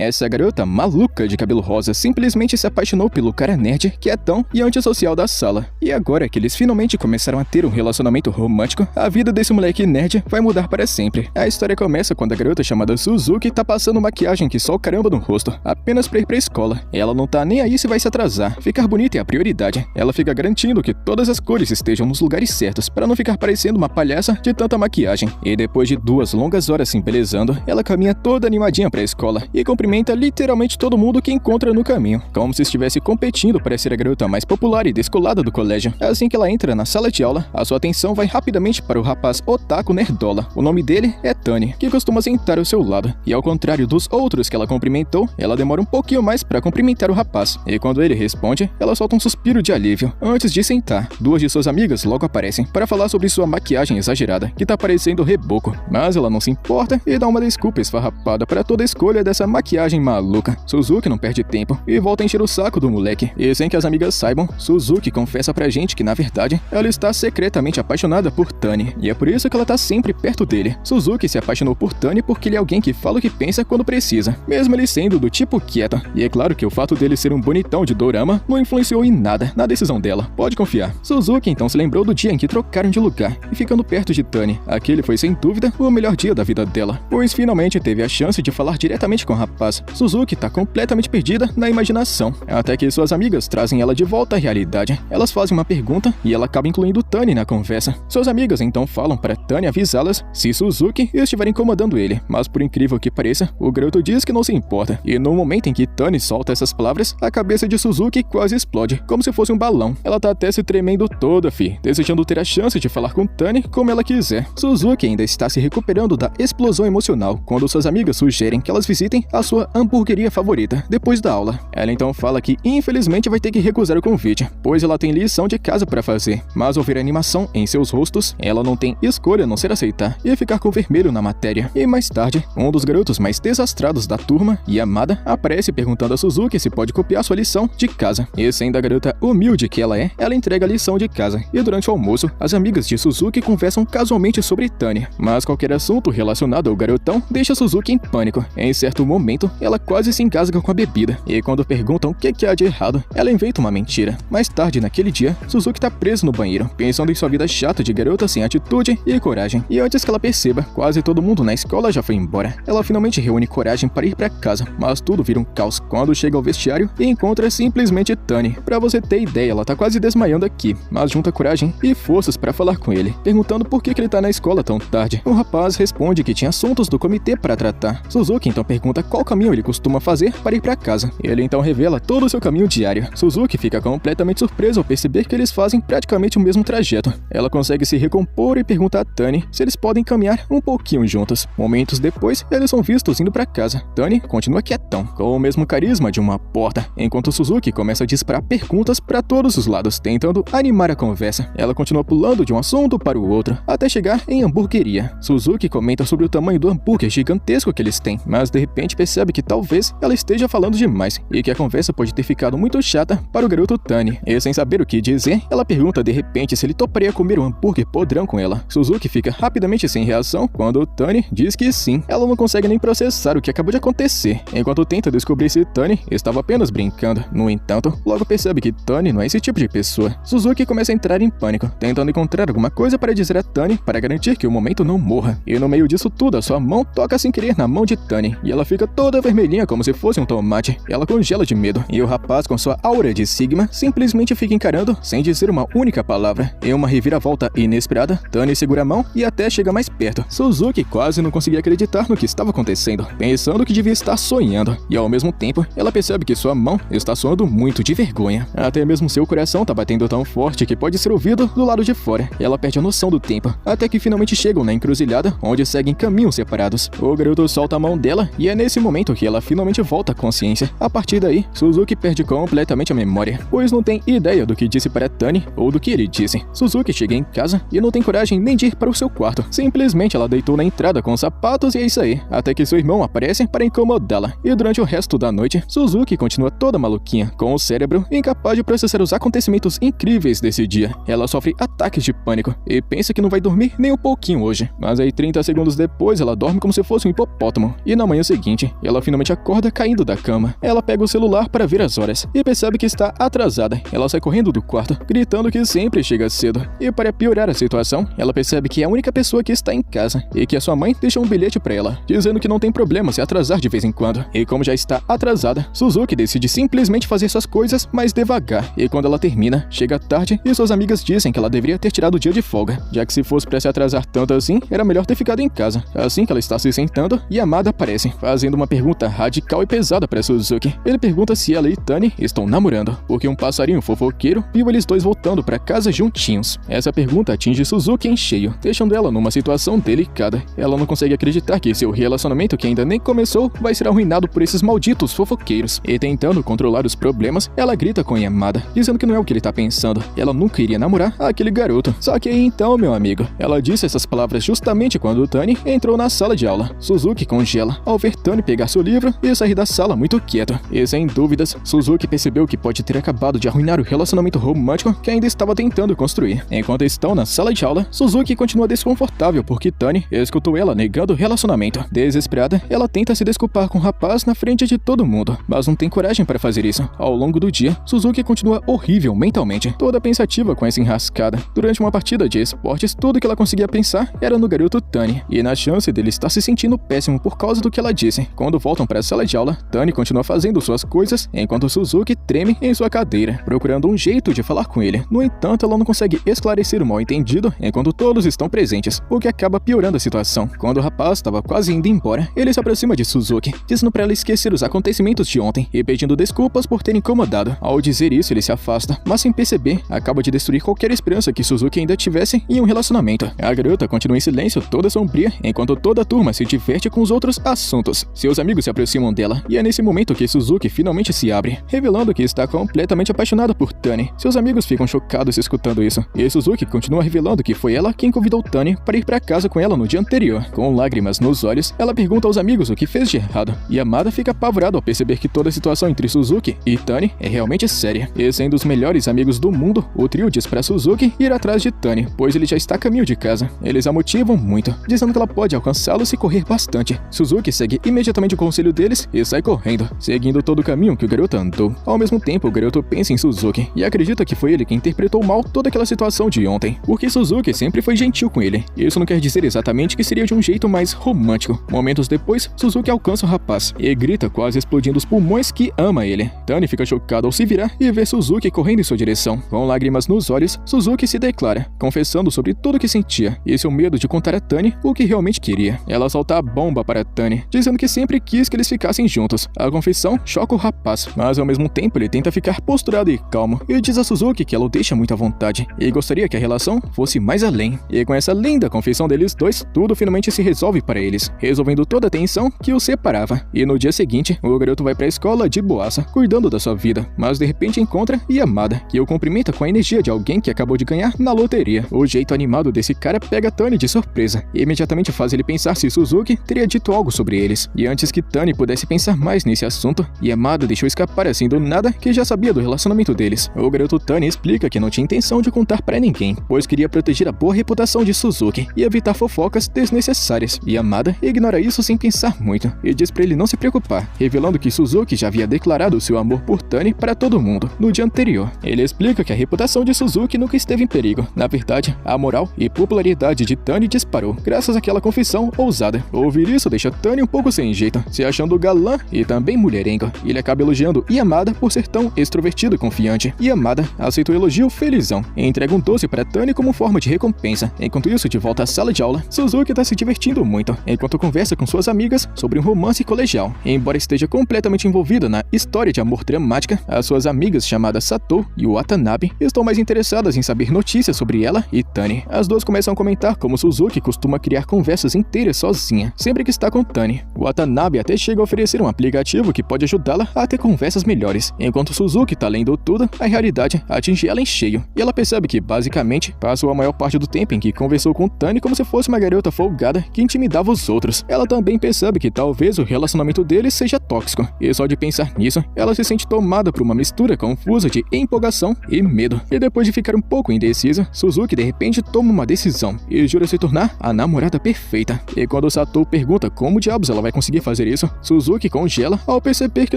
Essa garota maluca de cabelo rosa simplesmente se apaixonou pelo cara nerd, quietão e antissocial da sala. E agora que eles finalmente começaram a ter um relacionamento romântico, a vida desse moleque nerd vai mudar para sempre. A história começa quando a garota chamada Suzuki tá passando maquiagem que só o caramba no rosto, apenas pra ir pra escola. Ela não tá nem aí se vai se atrasar, ficar bonita é a prioridade. Ela fica garantindo que todas as cores estejam nos lugares certos, para não ficar parecendo uma palhaça de tanta maquiagem. E depois de 2 longas horas se embelezando, ela caminha toda animadinha pra escola e cumprimenta literalmente todo mundo que encontra no caminho, como se estivesse competindo para ser a garota mais popular e descolada do colégio. Assim que ela entra na sala de aula, a sua atenção vai rapidamente para o rapaz otaku nerdola. O nome dele é Tani, que costuma sentar ao seu lado. E ao contrário dos outros que ela cumprimentou, ela demora um pouquinho mais para cumprimentar o rapaz. E quando ele responde, ela solta um suspiro de alívio. Antes de sentar, 2 de suas amigas logo aparecem para falar sobre sua maquiagem exagerada, que tá parecendo reboco. Mas ela não se importa e dá uma desculpa esfarrapada para toda a escolha dessa maquiagem maluca. Suzuki não perde tempo e volta a encher o saco do moleque. E sem que as amigas saibam, Suzuki confessa pra gente que na verdade ela está secretamente apaixonada por Tani. E é por isso que ela tá sempre perto dele. Suzuki se apaixonou por Tani porque ele é alguém que fala o que pensa quando precisa, mesmo ele sendo do tipo quieto. E é claro que o fato dele ser um bonitão de dorama não influenciou em nada na decisão dela, pode confiar. Suzuki então se lembrou do dia em que trocaram de lugar e ficando perto de Tani. Aquele foi sem dúvida o melhor dia da vida dela, pois finalmente teve a chance de falar diretamente com o rapaz. Suzuki tá completamente perdida na imaginação, até que suas amigas trazem ela de volta à realidade. Elas fazem uma pergunta e ela acaba incluindo Tani na conversa. Suas amigas então falam para Tani avisá-las se Suzuki estiver incomodando ele, mas por incrível que pareça, o garoto diz que não se importa. E no momento em que Tani solta essas palavras, a cabeça de Suzuki quase explode, como se fosse um balão. Ela tá até se tremendo toda, desejando ter a chance de falar com Tani como ela quiser. Suzuki ainda está se recuperando da explosão emocional quando suas amigas sugerem que elas visitem a sua hamburgueria favorita depois da aula. Ela então fala que infelizmente vai ter que recusar o convite, pois ela tem lição de casa para fazer, mas ao ver a animação em seus rostos, ela não tem escolha a não ser aceitar e ficar com vermelho na matéria. E mais tarde, um dos garotos mais desastrados da turma, Yamada, aparece perguntando a Suzuki se pode copiar sua lição de casa. E sendo a garota humilde que ela é, ela entrega a lição de casa. E durante o almoço, as amigas de Suzuki conversam casualmente sobre Tani, mas qualquer assunto relacionado ao garotão deixa Suzuki em pânico. Em certo momento, ela quase se engasga com a bebida, e quando perguntam o que há de errado, ela inventa uma mentira. Mais tarde naquele dia, Suzuki tá preso no banheiro, pensando em sua vida chata de garota sem atitude e coragem. E antes que ela perceba, quase todo mundo na escola já foi embora. Ela finalmente reúne coragem para ir pra casa, mas tudo vira um caos quando chega ao vestiário e encontra simplesmente Tani. Pra você ter ideia, ela tá quase desmaiando aqui, mas junta coragem e forças para falar com ele, perguntando por que ele tá na escola tão tarde. O rapaz responde que tinha assuntos do comitê para tratar. Suzuki então pergunta qual caminho ele costuma fazer para ir pra casa. Ele então revela todo o seu caminho diário. Suzuki fica completamente surpresa ao perceber que eles fazem praticamente o mesmo trajeto. Ela consegue se recompor e pergunta a Tani se eles podem caminhar um pouquinho juntos. Momentos depois, eles são vistos indo pra casa. Tani continua quietão, com o mesmo carisma de uma porta, enquanto Suzuki começa a disparar perguntas para todos os lados, tentando animar a conversa. Ela continua pulando de um assunto para o outro, até chegar em hamburgueria. Suzuki comenta sobre o tamanho do hambúrguer gigantesco que eles têm, mas de repente percebe que talvez ela esteja falando demais, e que a conversa pode ter ficado muito chata para o garoto Tani. E sem saber o que dizer, ela pergunta de repente se ele toparia comer um hambúrguer podrão com ela. Suzuki fica rapidamente sem reação quando Tani diz que sim. Ela não consegue nem processar o que acabou de acontecer, enquanto tenta descobrir se Tani estava apenas brincando. No entanto, logo percebe que Tani não é esse tipo de pessoa. Suzuki começa a entrar em pânico, tentando encontrar alguma coisa para dizer a Tani para garantir que o momento não morra. E no meio disso tudo, a sua mão toca sem querer na mão de Tani, e ela fica toda vermelhinha como se fosse um tomate. Ela congela de medo, e o rapaz com sua aura de Sigma simplesmente fica encarando sem dizer uma única palavra. Em uma reviravolta inesperada, Tani segura a mão e até chega mais perto. Suzuki quase não conseguia acreditar no que estava acontecendo, pensando que devia estar sonhando, e ao mesmo tempo, ela percebe que sua mão está suando muito de vergonha. Até mesmo seu coração tá batendo tão forte que pode ser ouvido do lado de fora. Ela perde a noção do tempo, até que finalmente chegam na encruzilhada, onde seguem caminhos separados. O garoto solta a mão dela, e é nesse momento que ela finalmente volta à consciência. A partir daí, Suzuki perde completamente a memória, pois não tem ideia do que disse para Tani ou do que ele disse. Suzuki chega em casa e não tem coragem nem de ir para o seu quarto. Simplesmente ela deitou na entrada com os sapatos e é isso aí, até que seu irmão aparece para incomodá-la. E durante o resto da noite, Suzuki continua toda maluquinha, com o cérebro incapaz de processar os acontecimentos incríveis desse dia. Ela sofre ataques de pânico e pensa que não vai dormir nem um pouquinho hoje. Mas aí 30 segundos depois ela dorme como se fosse um hipopótamo. E na manhã seguinte, ela ela finalmente acorda caindo da cama. Ela pega o celular para ver as horas e percebe que está atrasada. Ela sai correndo do quarto, gritando que sempre chega cedo. E para piorar a situação, ela percebe que é a única pessoa que está em casa e que a sua mãe deixou um bilhete para ela, dizendo que não tem problema se atrasar de vez em quando. E como já está atrasada, Suzuki decide simplesmente fazer suas coisas mais devagar. E quando ela termina, chega tarde e suas amigas dizem que ela deveria ter tirado o dia de folga, já que se fosse para se atrasar tanto assim, era melhor ter ficado em casa. Assim que ela está se sentando, Yamada aparece, fazendo uma pergunta radical e pesada para Suzuki. Ele pergunta se ela e Tani estão namorando, porque um passarinho fofoqueiro viu eles dois voltando para casa juntinhos. Essa pergunta atinge Suzuki em cheio, deixando ela numa situação delicada. Ela não consegue acreditar que seu relacionamento, que ainda nem começou, vai ser arruinado por esses malditos fofoqueiros. E tentando controlar os problemas, ela grita com Yamada, dizendo que não é o que ele tá pensando. Ela nunca iria namorar aquele garoto. Só que aí então, meu amigo, ela disse essas palavras justamente quando Tani entrou na sala de aula. Suzuki congela ao ver Tani pegar seu livro e sair da sala muito quieto. E sem dúvidas, Suzuki percebeu que pode ter acabado de arruinar o relacionamento romântico que ainda estava tentando construir. Enquanto estão na sala de aula, Suzuki continua desconfortável porque Tani escutou ela negando o relacionamento. Desesperada, ela tenta se desculpar com o rapaz na frente de todo mundo, mas não tem coragem para fazer isso. Ao longo do dia, Suzuki continua horrível mentalmente, toda pensativa com essa enrascada. Durante uma partida de esportes, tudo que ela conseguia pensar era no garoto Tani, e na chance dele estar se sentindo péssimo por causa do que ela disse. Quando voltam para a sala de aula, Tani continua fazendo suas coisas, enquanto Suzuki treme em sua cadeira, procurando um jeito de falar com ele. No entanto, ela não consegue esclarecer o mal-entendido enquanto todos estão presentes, o que acaba piorando a situação. Quando o rapaz estava quase indo embora, ele se aproxima de Suzuki, dizendo para ela esquecer os acontecimentos de ontem e pedindo desculpas por ter incomodado. Ao dizer isso, ele se afasta, mas sem perceber, acaba de destruir qualquer esperança que Suzuki ainda tivesse em um relacionamento. A garota continua em silêncio, toda sombria, enquanto toda a turma se diverte com os outros assuntos. Seus amigos se aproximam dela, e é nesse momento que Suzuki finalmente se abre, revelando que está completamente apaixonada por Tani. Seus amigos ficam chocados escutando isso, e Suzuki continua revelando que foi ela quem convidou Tani para ir para casa com ela no dia anterior. Com lágrimas nos olhos, ela pergunta aos amigos o que fez de errado, e Yamada fica apavorado ao perceber que toda a situação entre Suzuki e Tani é realmente séria. E sendo os melhores amigos do mundo, o trio diz para Suzuki ir atrás de Tani, pois ele já está a caminho de casa. Eles a motivam muito, dizendo que ela pode alcançá-lo se correr bastante. Suzuki segue imediatamente o conselho deles e sai correndo, seguindo todo o caminho que o garoto andou. Ao mesmo tempo, o garoto pensa em Suzuki e acredita que foi ele quem interpretou mal toda aquela situação de ontem, porque Suzuki sempre foi gentil com ele. Isso não quer dizer exatamente que seria de um jeito mais romântico. Momentos depois, Suzuki alcança o rapaz e grita, quase explodindo os pulmões, que ama ele. Tani fica chocada ao se virar e ver Suzuki correndo em sua direção. Com lágrimas nos olhos, Suzuki se declara, confessando sobre tudo o que sentia e seu medo de contar a Tani o que realmente queria. Ela solta a bomba para Tani, dizendo que sempre quis que eles ficassem juntos. A confissão choca o rapaz, mas ao mesmo tempo ele tenta ficar posturado e calmo e diz a Suzuki que ela o deixa muito à vontade e gostaria que a relação fosse mais além. E com essa linda confissão deles dois, tudo finalmente se resolve para eles, resolvendo toda a tensão que os separava. E no dia seguinte, o garoto vai para a escola de boaça, cuidando da sua vida, mas de repente encontra Yamada, que o cumprimenta com a energia de alguém que acabou de ganhar na loteria. O jeito animado desse cara pega Tani de surpresa e imediatamente faz ele pensar se Suzuki teria dito algo sobre eles. E antes que Tani pudesse pensar mais nesse assunto, Yamada deixou escapar assim do nada que já sabia do relacionamento deles. O garoto Tani explica que não tinha intenção de contar para ninguém, pois queria proteger a boa reputação de Suzuki e evitar fofocas desnecessárias. Yamada ignora isso sem pensar muito e diz para ele não se preocupar, revelando que Suzuki já havia declarado seu amor por Tani para todo mundo no dia anterior. Ele explica que a reputação de Suzuki nunca esteve em perigo. Na verdade, a moral e popularidade de Tani disparou graças àquela confissão ousada. Ouvir isso deixa Tani um pouco sem jeito, se achando galã e também mulherengo. Ele acaba elogiando Yamada por ser tão extrovertido e confiante. Yamada aceita o elogio felizão e entrega um doce para Tani como forma de recompensa. Enquanto isso, de volta à sala de aula, Suzuki está se divertindo muito, enquanto conversa com suas amigas sobre um romance colegial. Embora esteja completamente envolvida na história de amor dramática, as suas amigas chamadas Satou e Watanabe estão mais interessadas em saber notícias sobre ela e Tani. As duas começam a comentar como Suzuki costuma criar conversas inteiras sozinha, sempre que está com Tani. Watanabe até chega a oferecer um aplicativo que pode ajudá-la a ter conversas melhores. Enquanto Suzuki está lendo tudo, a realidade atinge ela em cheio, e ela percebe que, basicamente, passou a maior parte do tempo em que conversou com Tani como se fosse uma garota folgada que intimidava os outros. Ela também percebe que talvez o relacionamento deles seja tóxico, e só de pensar nisso, ela se sente tomada por uma mistura confusa de empolgação e medo. E depois de ficar um pouco indecisa, Suzuki de repente toma uma decisão e jura se tornar a namorada perfeita. E quando Satou pergunta como diabos ela vai conseguir fazer fazer isso, Suzuki congela ao perceber que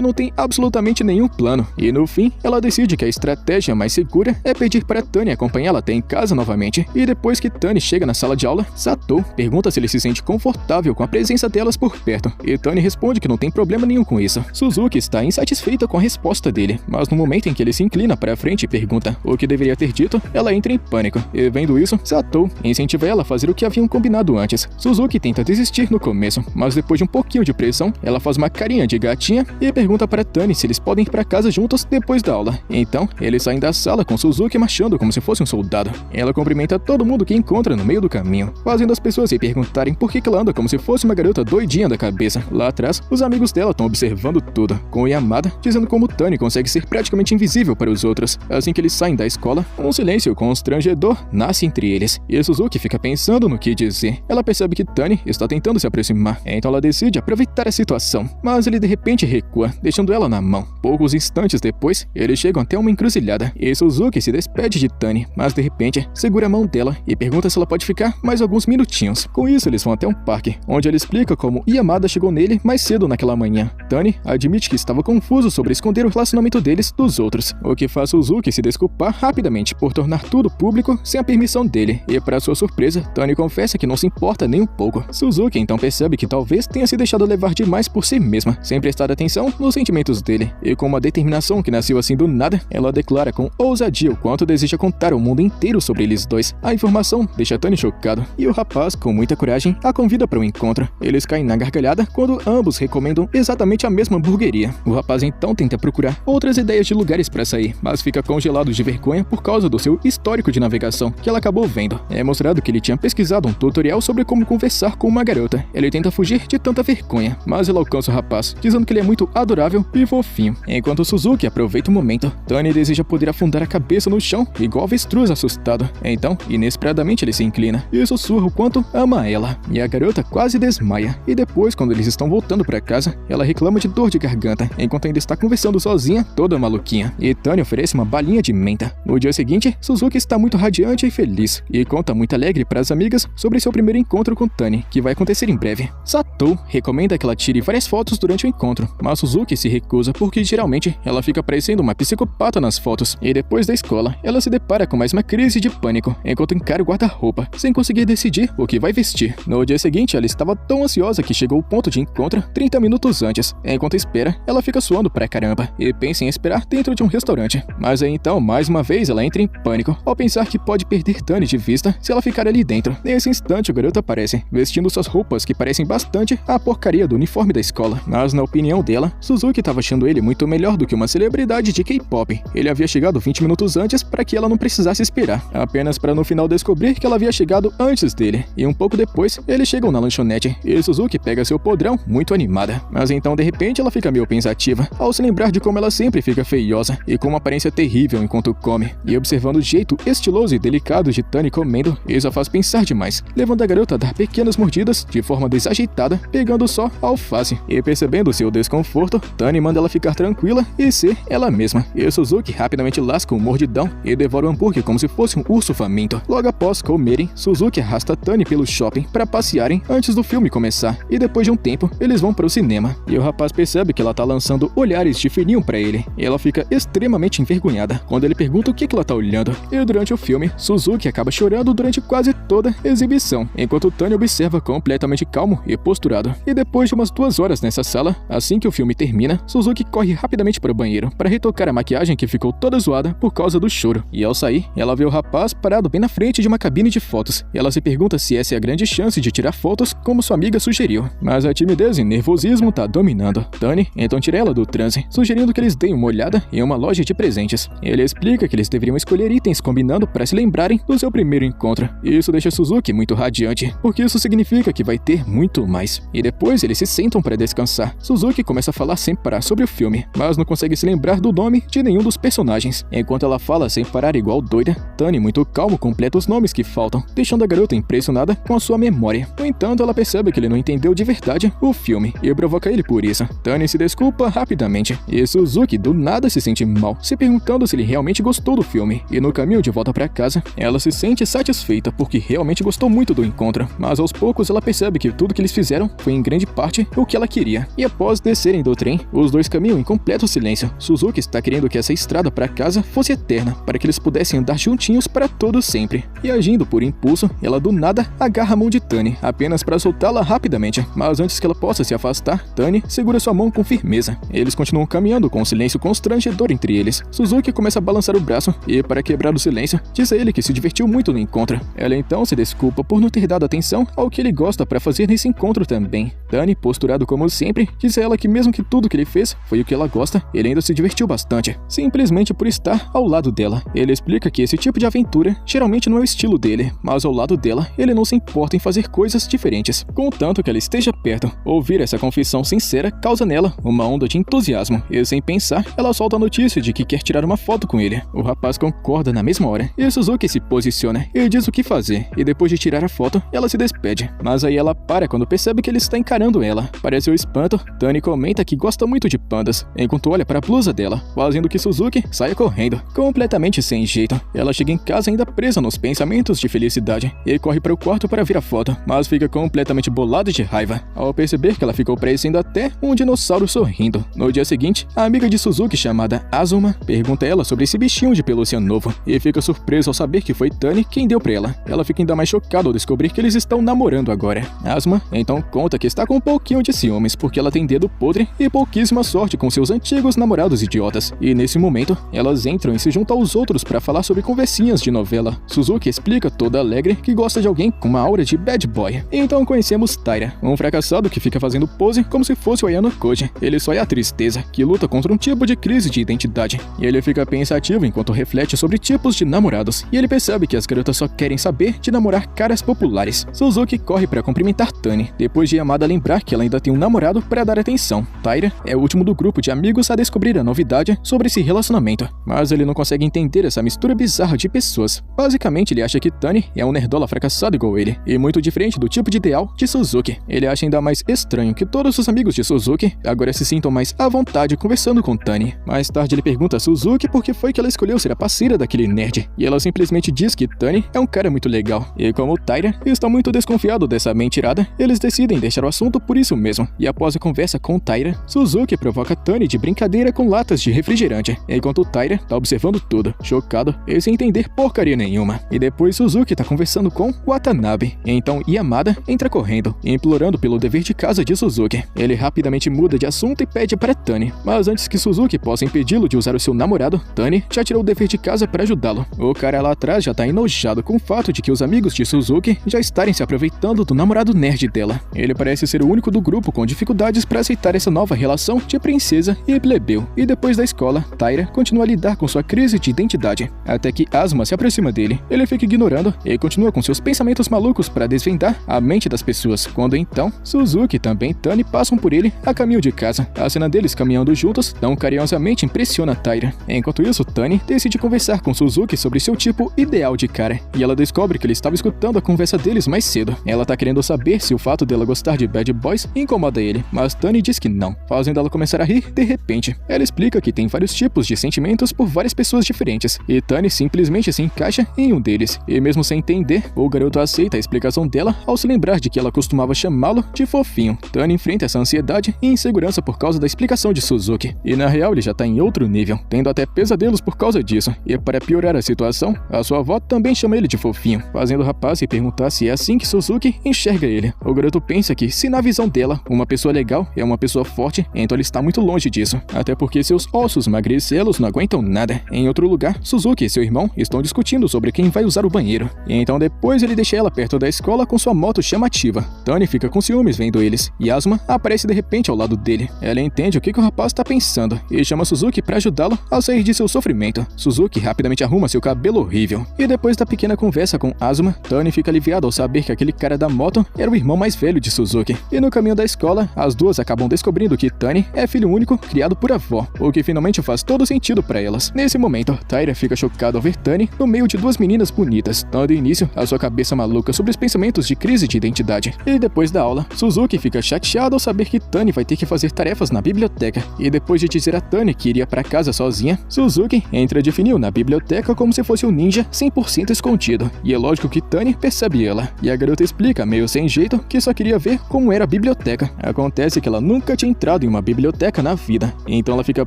não tem absolutamente nenhum plano, e no fim, ela decide que a estratégia mais segura é pedir para Tani acompanhá-la até em casa novamente, e depois que Tani chega na sala de aula, Satou pergunta se ele se sente confortável com a presença delas por perto, e Tani responde que não tem problema nenhum com isso. Suzuki está insatisfeita com a resposta dele, mas no momento em que ele se inclina para frente e pergunta o que deveria ter dito, ela entra em pânico, e vendo isso, Satou incentiva ela a fazer o que haviam combinado antes. Suzuki tenta desistir no começo, mas depois de um pouquinho de pressão, ela faz uma carinha de gatinha e pergunta para Tani se eles podem ir para casa juntos depois da aula. Então, eles saem da sala com Suzuki marchando como se fosse um soldado. Ela cumprimenta todo mundo que encontra no meio do caminho, fazendo as pessoas se perguntarem por que ela anda como se fosse uma garota doidinha da cabeça. Lá atrás, os amigos dela estão observando tudo, com Yamada dizendo como Tani consegue ser praticamente invisível para os outros. Assim que eles saem da escola, um silêncio constrangedor nasce entre eles, e Suzuki fica pensando no que dizer. Ela percebe que Tani está tentando se aproximar, então ela decide aproveitar a situação, mas ele de repente recua, deixando ela na mão. Poucos instantes depois, eles chegam até uma encruzilhada, e Suzuki se despede de Tani, mas de repente segura a mão dela e pergunta se ela pode ficar mais alguns minutinhos. Com isso, eles vão até um parque, onde ele explica como Yamada chegou nele mais cedo naquela manhã. Tani admite que estava confuso sobre esconder o relacionamento deles dos outros, o que faz Suzuki se desculpar rapidamente por tornar tudo público sem a permissão dele, e para sua surpresa, Tani confessa que não se importa nem um pouco. Suzuki então percebe que talvez tenha se deixado levar demais por si mesma, sem prestar atenção nos sentimentos dele, e com uma determinação que nasceu assim do nada, ela declara com ousadia o quanto deseja contar ao mundo inteiro sobre eles dois. A informação deixa Tani chocado, e o rapaz, com muita coragem, a convida para um encontro. Eles caem na gargalhada quando ambos recomendam exatamente a mesma hamburgueria. O rapaz então tenta procurar outras ideias de lugares para sair, mas fica congelado de vergonha por causa do seu histórico de navegação, que ela acabou vendo. É mostrado que ele tinha pesquisado um tutorial sobre como conversar com uma garota. Ele tenta fugir de tanta vergonha, mas ela alcança o rapaz, dizendo que ele é muito adorável e fofinho. Enquanto Suzuki aproveita o momento, Tani deseja poder afundar a cabeça no chão, igual avestruz assustado. Então, inesperadamente ele se inclina e sussurra o quanto ama ela. E a garota quase desmaia. E depois, quando eles estão voltando para casa, ela reclama de dor de garganta, enquanto ainda está conversando sozinha, toda maluquinha. E Tani oferece uma balinha de menta. No dia seguinte, Suzuki está muito radiante e feliz, e conta muito alegre para as amigas sobre seu primeiro encontro com Tani, que vai acontecer em breve. Satou recomenda que ela tire várias fotos durante o encontro, mas Suzuki se recusa porque geralmente ela fica parecendo uma psicopata nas fotos, e depois da escola, ela se depara com mais uma crise de pânico, enquanto encara o guarda-roupa, sem conseguir decidir o que vai vestir. No dia seguinte, ela estava tão ansiosa que chegou ao ponto de encontro 30 minutos antes. Enquanto espera, ela fica suando pra caramba, e pensa em esperar dentro de um restaurante. Mas aí então, mais uma vez, ela entra em pânico, ao pensar que pode perder Tani de vista se ela ficar ali dentro. Nesse instante, o garoto aparece, vestindo suas roupas que parecem bastante a porcaria do uniforme da escola. Mas na opinião dela, Suzuki estava achando ele muito melhor do que uma celebridade de K-pop. Ele havia chegado 20 minutos antes para que ela não precisasse esperar, apenas para no final descobrir que ela havia chegado antes dele. E um pouco depois, eles chegam na lanchonete, e Suzuki pega seu podrão muito animada. Mas então, de repente, ela fica meio pensativa, ao se lembrar de como ela sempre fica feiosa e com uma aparência terrível enquanto come. E observando o jeito estiloso e delicado de Tani comendo, isso a faz pensar demais, levando a garota a dar pequenas mordidas de forma desajeitada, pegando só a alface. E percebendo seu desconforto, Tani manda ela ficar tranquila e ser ela mesma. E Suzuki rapidamente lasca um mordidão e devora o hambúrguer como se fosse um urso faminto. Logo após comerem, Suzuki arrasta Tani pelo shopping para passearem antes do filme começar, e depois de um tempo, eles vão para o cinema. E o rapaz percebe que ela tá lançando olhares de fininho para ele, e ela fica extremamente envergonhada quando ele pergunta o que ela tá olhando. E durante o filme, Suzuki acaba chorando durante quase toda a exibição, enquanto Tani observa completamente calmo e posturado. E depois de umas 2 horas nessa sala, assim que o filme termina, Suzuki corre rapidamente para o banheiro para retocar a maquiagem que ficou toda zoada por causa do choro. E ao sair, ela vê o rapaz parado bem na frente de uma cabine de fotos, e ela se pergunta se essa é a grande chance de tirar fotos como sua amiga sugeriu. Mas a timidez e nervosismo tá dominando. Tani então tira ela do transe, sugerindo que eles deem uma olhada em uma loja de presentes. Ele explica que eles deveriam escolher itens combinando para se lembrarem do seu primeiro encontro. E isso deixa Suzuki muito radiante, porque isso significa que vai ter muito mais. E depois eles se sentam para descansar. Suzuki começa a falar sem parar sobre o filme, mas não consegue se lembrar do nome de nenhum dos personagens. Enquanto ela fala sem parar igual doida, Tani, muito calmo, completa os nomes que faltam, deixando a garota impressionada com a sua memória. No entanto, ela percebe que ele não entendeu de verdade o filme e provoca ele por isso. Tani se desculpa rapidamente, e Suzuki do nada se sente mal, se perguntando se ele realmente gostou do filme. E no caminho de volta para casa, ela se sente satisfeita porque realmente gostou muito do encontro, mas aos poucos ela percebe que tudo que eles fizeram foi em grande parte parte o que ela queria. E após descerem do trem, os dois caminham em completo silêncio. Suzuki está querendo que essa estrada para casa fosse eterna, para que eles pudessem andar juntinhos para todo sempre. E agindo por impulso, ela do nada agarra a mão de Tani, apenas para soltá-la rapidamente. Mas antes que ela possa se afastar, Tani segura sua mão com firmeza. Eles continuam caminhando com um silêncio constrangedor entre eles. Suzuki começa a balançar o braço e, para quebrar o silêncio, diz a ele que se divertiu muito no encontro. Ela então se desculpa por não ter dado atenção ao que ele gosta para fazer nesse encontro também. Tani, posturado como sempre, diz a ela que mesmo que tudo que ele fez foi o que ela gosta, ele ainda se divertiu bastante, simplesmente por estar ao lado dela. Ele explica que esse tipo de aventura geralmente não é o estilo dele, mas ao lado dela, ele não se importa em fazer coisas diferentes, contanto que ela esteja perto. Ouvir essa confissão sincera causa nela uma onda de entusiasmo, e sem pensar, ela solta a notícia de que quer tirar uma foto com ele. O rapaz concorda na mesma hora, e Suzuki se posiciona e diz o que fazer, e depois de tirar a foto, ela se despede. Mas aí ela para quando percebe que ele está encarando ela. Para seu espanto, Tani comenta que gosta muito de pandas, enquanto olha para a blusa dela, fazendo que Suzuki saia correndo, completamente sem jeito. Ela chega em casa ainda presa nos pensamentos de felicidade, e corre para o quarto para ver a foto, mas fica completamente bolada de raiva, ao perceber que ela ficou parecendo até um dinossauro sorrindo. No dia seguinte, a amiga de Suzuki, chamada Azuma, pergunta a ela sobre esse bichinho de pelúcia novo, e fica surpresa ao saber que foi Tani quem deu pra ela. Ela fica ainda mais chocada ao descobrir que eles estão namorando agora. Azuma então conta que está com um pouquinho de ciúmes, porque ela tem dedo podre e pouquíssima sorte com seus antigos namorados idiotas, e nesse momento, elas entram e se juntam aos outros para falar sobre conversinhas de novela. Suzuki explica toda alegre que gosta de alguém com uma aura de bad boy. Então conhecemos Taira, um fracassado que fica fazendo pose como se fosse o Ayano Koji. Ele só é a tristeza, que luta contra um tipo de crise de identidade. E ele fica pensativo enquanto reflete sobre tipos de namorados. E ele percebe que as garotas só querem saber de namorar caras populares. Suzuki corre para cumprimentar Tani, depois de Yamada lembrar que ela ainda tem um namorado para dar atenção. Taira é o último do grupo de amigos a descobrir a novidade sobre esse relacionamento, mas ele não consegue entender essa mistura bizarra de pessoas. Basicamente, ele acha que Tani é um nerdola fracassado igual ele, e muito diferente do tipo de ideal de Suzuki. Ele acha ainda mais estranho que todos os amigos de Suzuki agora se sintam mais à vontade conversando com Tani. Mais tarde ele pergunta a Suzuki por que foi que ela escolheu ser a parceira daquele nerd, e ela simplesmente diz que Tani é um cara muito legal. E como Taira está muito desconfiado dessa mentirada, eles decidem deixar o assunto por isso mesmo. E após a conversa com Taira, Suzuki provoca Tani de brincadeira com latas de refrigerante, enquanto Taira tá observando tudo, chocado e sem entender porcaria nenhuma. E depois Suzuki tá conversando com Watanabe, então Yamada entra correndo, implorando pelo dever de casa de Suzuki. Ele rapidamente muda de assunto e pede para Tani, mas antes que Suzuki possa impedi-lo de usar o seu namorado, Tani já tirou o dever de casa para ajudá-lo. O cara lá atrás já tá enojado com o fato de que os amigos de Suzuki já estarem se aproveitando do namorado nerd dela. Ele parece ser o único do grupo com dificuldades para aceitar essa nova relação de princesa e plebeu. E depois da escola, Taira continua a lidar com sua crise de identidade, até que Asuma se aproxima dele. Ele fica ignorando e continua com seus pensamentos malucos para desvendar a mente das pessoas, quando então Suzuki e também Tani passam por ele a caminho de casa. A cena deles caminhando juntos tão carinhosamente impressiona Taira. Enquanto isso, Tani decide conversar com Suzuki sobre seu tipo ideal de cara, e ela descobre que ele estava escutando a conversa deles mais cedo. Ela tá querendo saber se o fato dela gostar de bad boys incomoda ele, mas Tani diz que não, fazendo ela começar a rir de repente. Ela explica que tem vários tipos de sentimentos por várias pessoas diferentes, e Tani simplesmente se encaixa em um deles. E mesmo sem entender, o garoto aceita a explicação dela ao se lembrar de que ela costumava chamá-lo de fofinho. Tani enfrenta essa ansiedade e insegurança por causa da explicação de Suzuki, e na real ele já tá em outro nível, tendo até pesadelos por causa disso. E para piorar a situação, a sua avó também chama ele de fofinho, fazendo o rapaz se perguntar se é assim que Suzuki enxerga ele. O garoto pensa que, se na visão dela, uma pessoa legal é uma pessoa forte, então ele está muito longe disso, até porque seus ossos magricelos não aguentam nada. Em outro lugar, Suzuki e seu irmão estão discutindo sobre quem vai usar o banheiro, e então depois ele deixa ela perto da escola com sua moto chamativa. Tani fica com ciúmes vendo eles, e Asuma aparece de repente ao lado dele. Ela entende o que o rapaz está pensando, e chama Suzuki para ajudá-lo a sair de seu sofrimento. Suzuki rapidamente arruma seu cabelo horrível, e depois da pequena conversa com Asuma, Tani fica aliviada ao saber que aquele cara da moto era o irmão mais velho de Suzuki. E no caminho da escola, as duas acabam descobrindo que Tani é filho único criado por avó, o que finalmente faz todo sentido para elas. Nesse momento, Taira fica chocada ao ver Tani no meio de duas meninas bonitas, dando início à sua cabeça maluca sobre os pensamentos de crise de identidade. E depois da aula, Suzuki fica chateado ao saber que Tani vai ter que fazer tarefas na biblioteca, e depois de dizer a Tani que iria para casa sozinha, Suzuki entra de fininho na biblioteca como se fosse um ninja 100% escondido. E é lógico que Tani percebe ela, e a garota explica, meio sem jeito, que só queria ver como era a biblioteca. Acontece que ela nunca tinha entrado em uma biblioteca na vida, então ela fica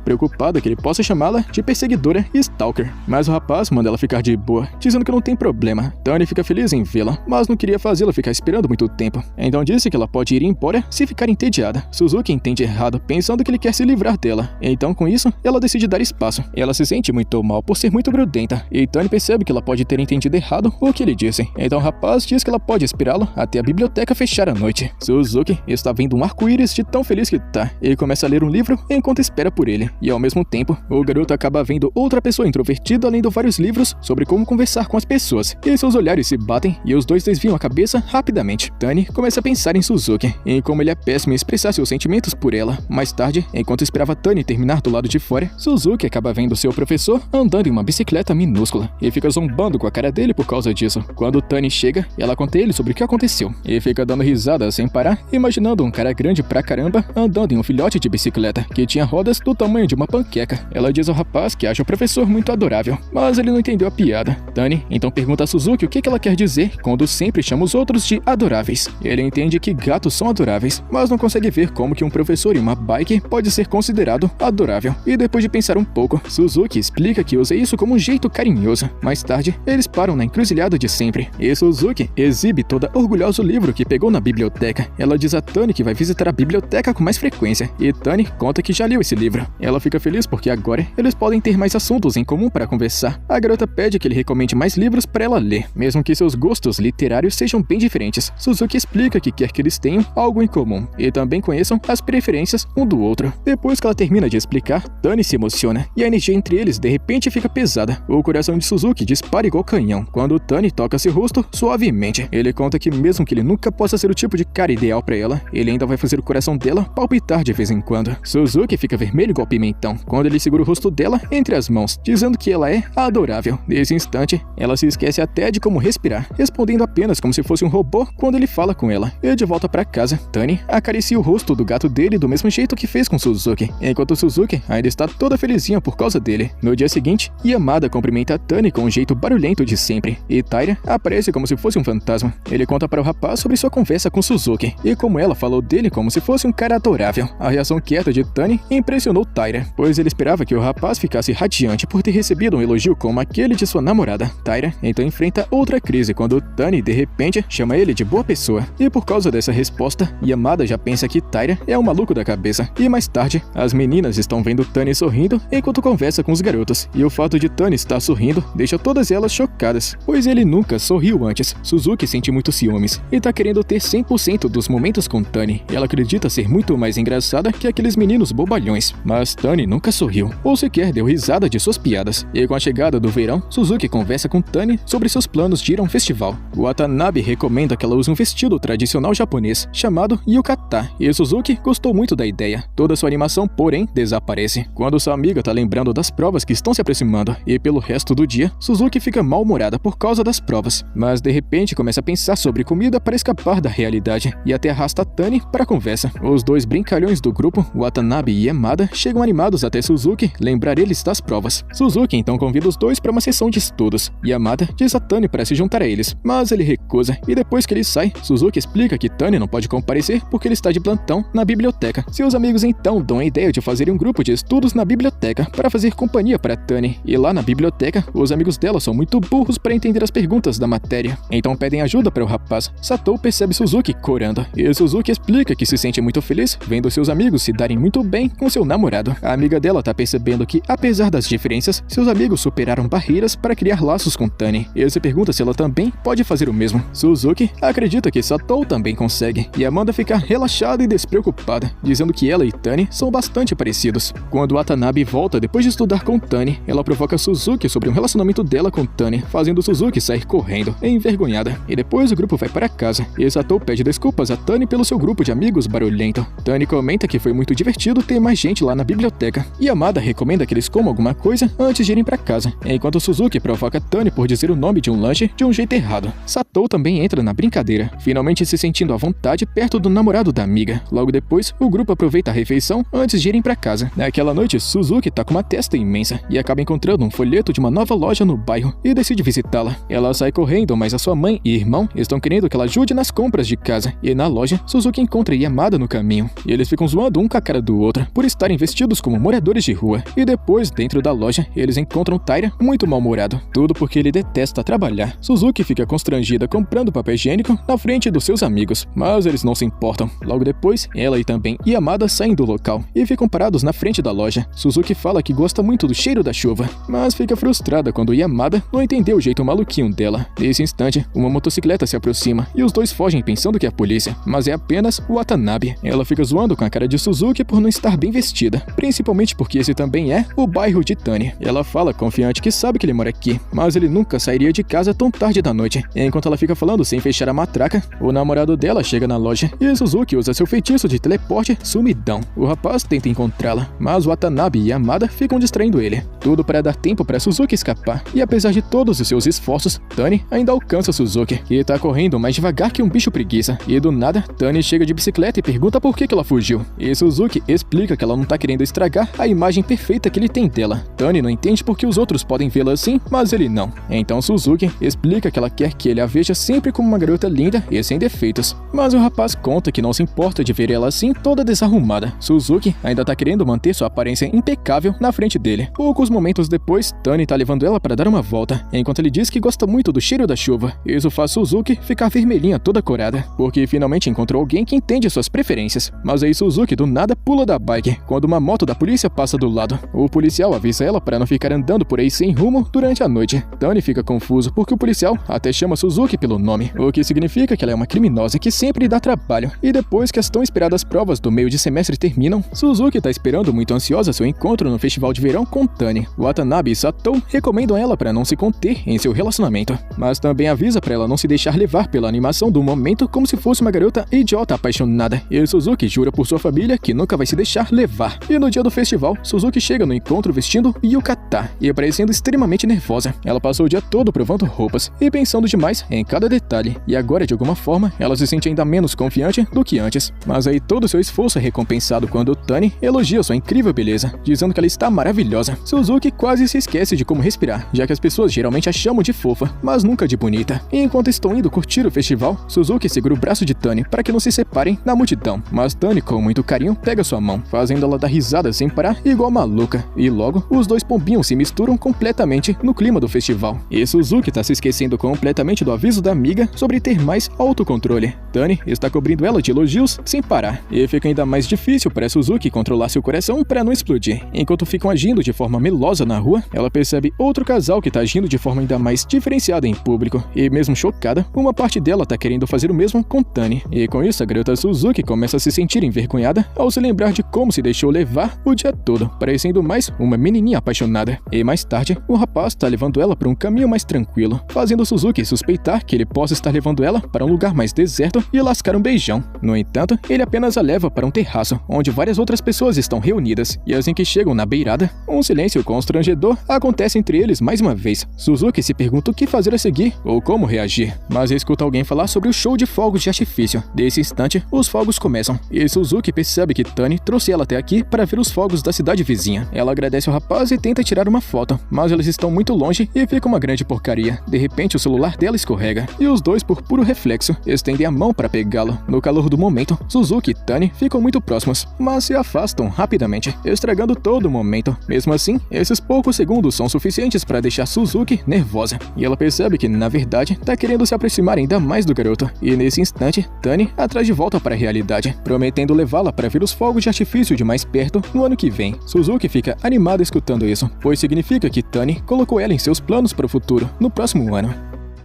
preocupada que ele possa chamá-la de perseguidora e stalker. Mas o rapaz manda ela ficar de boa, dizendo que não tem problema. Tani fica feliz em vê-la, mas não queria fazê-la ficar esperando muito tempo. Então disse que ela pode ir embora se ficar entediada. Suzuki entende errado, pensando que ele quer se livrar dela. Então com isso, ela decide dar espaço. Ela se sente muito mal por ser muito grudenta, e Tani percebe que ela pode ter entendido errado o que ele disse. Então o rapaz diz que ela pode esperá-lo até a biblioteca fechar à noite. Suzuki está vendo um arco-íris de tão feliz que tá, e começa a ler um livro enquanto espera por ele. E ao mesmo tempo, o garoto acaba vendo outra pessoa introvertida lendo vários livros sobre como conversar com as pessoas, e seus olhares se batem e os dois desviam a cabeça rapidamente. Tani começa a pensar em Suzuki, em como ele é péssimo em expressar seus sentimentos por ela. Mais tarde, enquanto esperava Tani terminar do lado de fora, Suzuki acaba vendo seu professor andando em uma bicicleta minúscula, e fica zombando com a cara dele por causa disso. Quando Tani chega, ela conta a ele sobre o que aconteceu, e fica dando risada sem parar, imaginando um cara grande pra caramba andando em um filhote de bicicleta, que tinha rodas do tamanho de uma panqueca. Ela diz ao rapaz que acha o professor muito adorável, mas ele não entendeu a piada. Tani então pergunta a Suzuki o que ela quer dizer quando sempre chama os outros de adoráveis. Ele entende que gatos são adoráveis, mas não consegue ver como que um professor em uma bike pode ser considerado adorável. E depois de pensar um pouco, Suzuki explica que usa isso como um jeito carinhoso. Mais tarde, eles param na encruzilhada de sempre, e Suzuki exibe toda orgulhosa o livro que pegou na biblioteca. Ela diz a Tani que vai visitar a biblioteca com mais frequência, e Tani conta que já leu esse livro. Ela fica feliz porque agora eles podem ter mais assuntos em comum para conversar. A garota pede que ele recomende mais livros para ela ler, mesmo que seus gostos literários sejam bem diferentes. Suzuki explica que quer que eles tenham algo em comum e também conheçam as preferências um do outro. Depois que ela termina de explicar, Tani se emociona e a energia entre eles de repente fica pesada. O coração de Suzuki dispara igual canhão quando Tani toca seu rosto suavemente. Ele conta que mesmo que ele nunca possa ser o tipo de cara ideal para ela, ele ainda vai fazer o coração dela palpitar de vez em quando. Suzuki fica vermelho igual pimentão quando ele segura o rosto dela entre as mãos, dizendo que ela é adorável. Nesse instante, ela se esquece até de como respirar, respondendo apenas como se fosse um robô quando ele fala com ela. E de volta para casa, Tani acaricia o rosto do gato dele do mesmo jeito que fez com Suzuki, enquanto Suzuki ainda está toda felizinha por causa dele. No dia seguinte, Yamada cumprimenta a Tani com um jeito barulhento de sempre, e Taira aparece como se fosse um fantasma. Ele conta para o rapaz sobre sua conversa com Suzuki, e como ela falou dele como se fosse um cara adorável. A reação quieta de Tani impressionou Taira, pois ele esperava que o rapaz ficasse radiante por ter recebido um elogio como aquele de sua namorada. Taira então enfrenta outra crise quando Tani de repente chama ele de boa pessoa, e por causa dessa resposta, Yamada já pensa que Taira é um maluco da cabeça. E mais tarde, as meninas estão vendo Tani sorrindo enquanto conversa com os garotos, e o fato de Tani estar sorrindo deixa todas elas chocadas, pois ele nunca sorriu antes. Suzuki sente muito ciúmes e tá querendo ter 100% dos momentos com Tani. Ela acredita ser muito mais engraçada que aqueles meninos bobalhões, mas Tani nunca sorriu, ou sequer deu risada de suas piadas. E com a chegada do verão, Suzuki conversa com Tani sobre seus planos de ir a um festival. Watanabe recomenda que ela use um vestido tradicional japonês, chamado yukata, e Suzuki gostou muito da ideia. Toda sua animação, porém, desaparece quando sua amiga tá lembrando das provas que estão se aproximando, e pelo resto do dia, Suzuki fica mal-humorada por causa das provas, mas de repente começa a pensar sobre comida para escapar da realidade, e até arrasta Tani para a conversa. Os dois brincalhões do grupo, Watanabe e Yamada, chegam animados até Suzuki lembrar eles das provas. Suzuki então convida os dois para uma sessão de estudos. Yamada diz a Tani para se juntar a eles, mas ele recusa, e depois que ele sai, Suzuki explica que Tani não pode comparecer porque ele está de plantão na biblioteca. Seus amigos então dão a ideia de fazerem um grupo de estudos na biblioteca para fazer companhia para Tani, e lá na biblioteca, os amigos dela são muito burros para entender as perguntas da matéria, então pedem ajuda para o rapaz. Satou percebe Suzuki corando, e Suzuki explica que se sente muito feliz vendo seus amigos se darem muito bem com seu namorado. A amiga dela tá percebendo que, apesar das diferenças, seus amigos superaram barreiras para criar laços com Tani, e se pergunta se ela também pode fazer o mesmo. Suzuki acredita que Satou também consegue, e Amanda fica relaxada e despreocupada, dizendo que ela e Tani são bastante parecidos. Quando Watanabe volta depois de estudar com Tani, ela provoca Suzuki sobre um relacionamento dela com Tani, fazendo Suzuki sair correndo, envergonhada. E depois o grupo vai para casa, e Satou pede desculpas a Tani pelo seu grupo de amigos barulhento. Tani comenta que foi muito divertido ter mais gente lá na biblioteca, e Amada recomenda que eles comam alguma coisa antes de irem para casa, enquanto Suzuki provoca Tani por dizer o nome de um lanche de um jeito errado. Satou também entra na brincadeira, finalmente se sentindo à vontade perto do namorado da amiga. Logo depois, o grupo aproveita a refeição antes de irem para casa. Naquela noite, Suzuki tá com uma testa imensa e acaba encontrando um folheto de uma nova loja no bairro e decide visitá-la. Ela sai correndo, mas a sua mãe e irmão estão querendo que ela ajude nas compras de casa, e na loja, Suzuki encontra Yamada no caminho, e eles ficam zoando um com a cara do outro por estarem vestidos como moradores de rua. E depois, dentro da loja, eles encontram Taira muito mal-humorado, tudo porque ele detesta trabalhar. Suzuki fica constrangida comprando papel higiênico na frente dos seus amigos, mas eles não se importam. Logo depois, ela e também Yamada saem do local e ficam parados na frente da loja. Suzuki fala que gosta muito do cheiro da chuva, mas fica frustrada quando Yamada não entendeu o jeito maluquinho dela. Nesse instante, uma motocicleta se aproxima e os dois fogem pensando que é a polícia, mas é apenas o Watanabe. Ela fica zoando com a cara de Suzuki por não estar bem vestida, principalmente porque esse também é o bairro de Tani. Ela fala confiante que sabe que ele mora aqui, mas ele nunca sairia de casa tão tarde da noite. Enquanto ela fica falando sem fechar a matraca, o namorado dela chega na loja e Suzuki usa seu feitiço de teleporte sumidão. O rapaz tenta encontrá-la, mas Watanabe e Yamada ficam distraindo ele. Tudo para dar tempo para Suzuki escapar. E apesar de todos os seus esforços, Tani ainda alcança Suzuki, que tá correndo mais devagar que um bicho preguiça. E do nada, Tani chega de bicicleta e pergunta por que ela fugiu. E Suzuki explica que ela não tá querendo estragar a imagem perfeita que ele tem dela. Tani não entende porque os outros podem vê-la assim, mas ele não. Então Suzuki explica que ela quer que ele a veja sempre como uma garota linda e sem defeitos. Mas o rapaz conta que não se importa de ver ela assim toda desarrumada. Suzuki ainda tá querendo manter sua aparência impecável na frente dele. Poucos momentos depois, Tani tá levando ela para dar uma volta, enquanto ele diz que gosta muito do cheiro da chuva. Isso faz Suzuki ficar vermelhinha toda corada, porque finalmente encontrou alguém que entende suas preferências. Mas aí Suzuki do nada pula da bike quando uma moto da polícia passa do lado. O policial avisa ela para não ficar andando por aí sem rumo durante a noite. Tani fica confuso porque o policial até chama Suzuki pelo nome, o que significa que ela é uma criminosa que sempre dá trabalho. E depois que as tão esperadas provas do meio de semestre terminam, Suzuki tá esperando muito ansiosa seu encontro no festival de verão com Tani. Watanabe e Satou recomendam ela para não se conter em seu relacionamento, mas também avisa para ela não se deixar levar pela animação do momento como se fosse uma garota idiota apaixonada. E Suzuki jura por sua família que nunca vai se deixar levar. E no dia do festival, Suzuki chega no encontro vestindo yukata e parecendo extremamente nervosa. Ela passou o dia todo provando roupas e pensando demais em cada detalhe, e agora de alguma forma ela se sente ainda menos confiante do que antes. Mas aí todo seu esforço é recompensado quando Tani elogia sua incrível beleza, dizendo que ela está maravilhosa. Suzuki quase se esquece de como respirar, já que as pessoas geralmente a chamam de fofa, mas nunca de bonita. E enquanto estão indo curtir o festival, Suzuki segura o braço de Tani para que não se separem na multidão, mas Tani com muito carinho pega sua mão, fazendo ela dar risada sem parar igual maluca. E logo, os dois pombinhos se misturam completamente no clima do festival. E Suzuki tá se esquecendo completamente do aviso da amiga sobre ter mais autocontrole. Tani está cobrindo ela de elogios sem parar, e fica ainda mais difícil para Suzuki controlar seu coração para não explodir. Enquanto ficam agindo de forma melosa na rua, ela percebe outro casal que tá agindo de forma ainda mais diferenciada em público, e mesmo chocada, uma parte dela tá querendo fazer o mesmo com Tani. E com isso, a garota Suzuki começa a se sentir envergonhada ao se lembrar de como se deixou levar o dia todo, parecendo mais uma menininha apaixonada. E mais tarde, o rapaz tá levando ela para um caminho mais tranquilo, fazendo Suzuki suspeitar que ele possa estar levando ela para um lugar mais deserto e lascar um beijão. No entanto, ele apenas a leva para um terraço, onde várias outras pessoas estão reunidas, e assim que chegam na beirada, um silêncio constrangedor acontece entre eles mais uma vez. Suzuki se pergunta o que fazer a seguir ou como reagir, mas escuta alguém falar sobre o show de fogos de artifício. Nesse instante, os fogos começam, e Suzuki percebe que Tani trouxe ela até aqui para ver os fogos da cidade vizinha. Ela agradece ao rapaz e tenta tirar uma foto, mas eles estão muito longe e fica uma grande porcaria. De repente, o celular dela escorrega, e os dois, por puro reflexo, estendem a mão para pegá-lo. No calor do momento, Suzuki e Tani ficam muito próximos, mas se afastam rapidamente, estragando todo o momento. Mesmo assim, esses poucos segundos são suficientes para deixar Suzuki nervosa, e ela percebe que, na verdade, tá querendo se aproximar ainda mais do garoto. E nesse instante, Tani a traz de volta para a realidade, prometendo levá-la para ver os fogos de artifício de mais perto no ano que vem. Suzuki fica animada escutando isso, pois significa que Tani colocou ela em seus planos para o futuro, no próximo ano.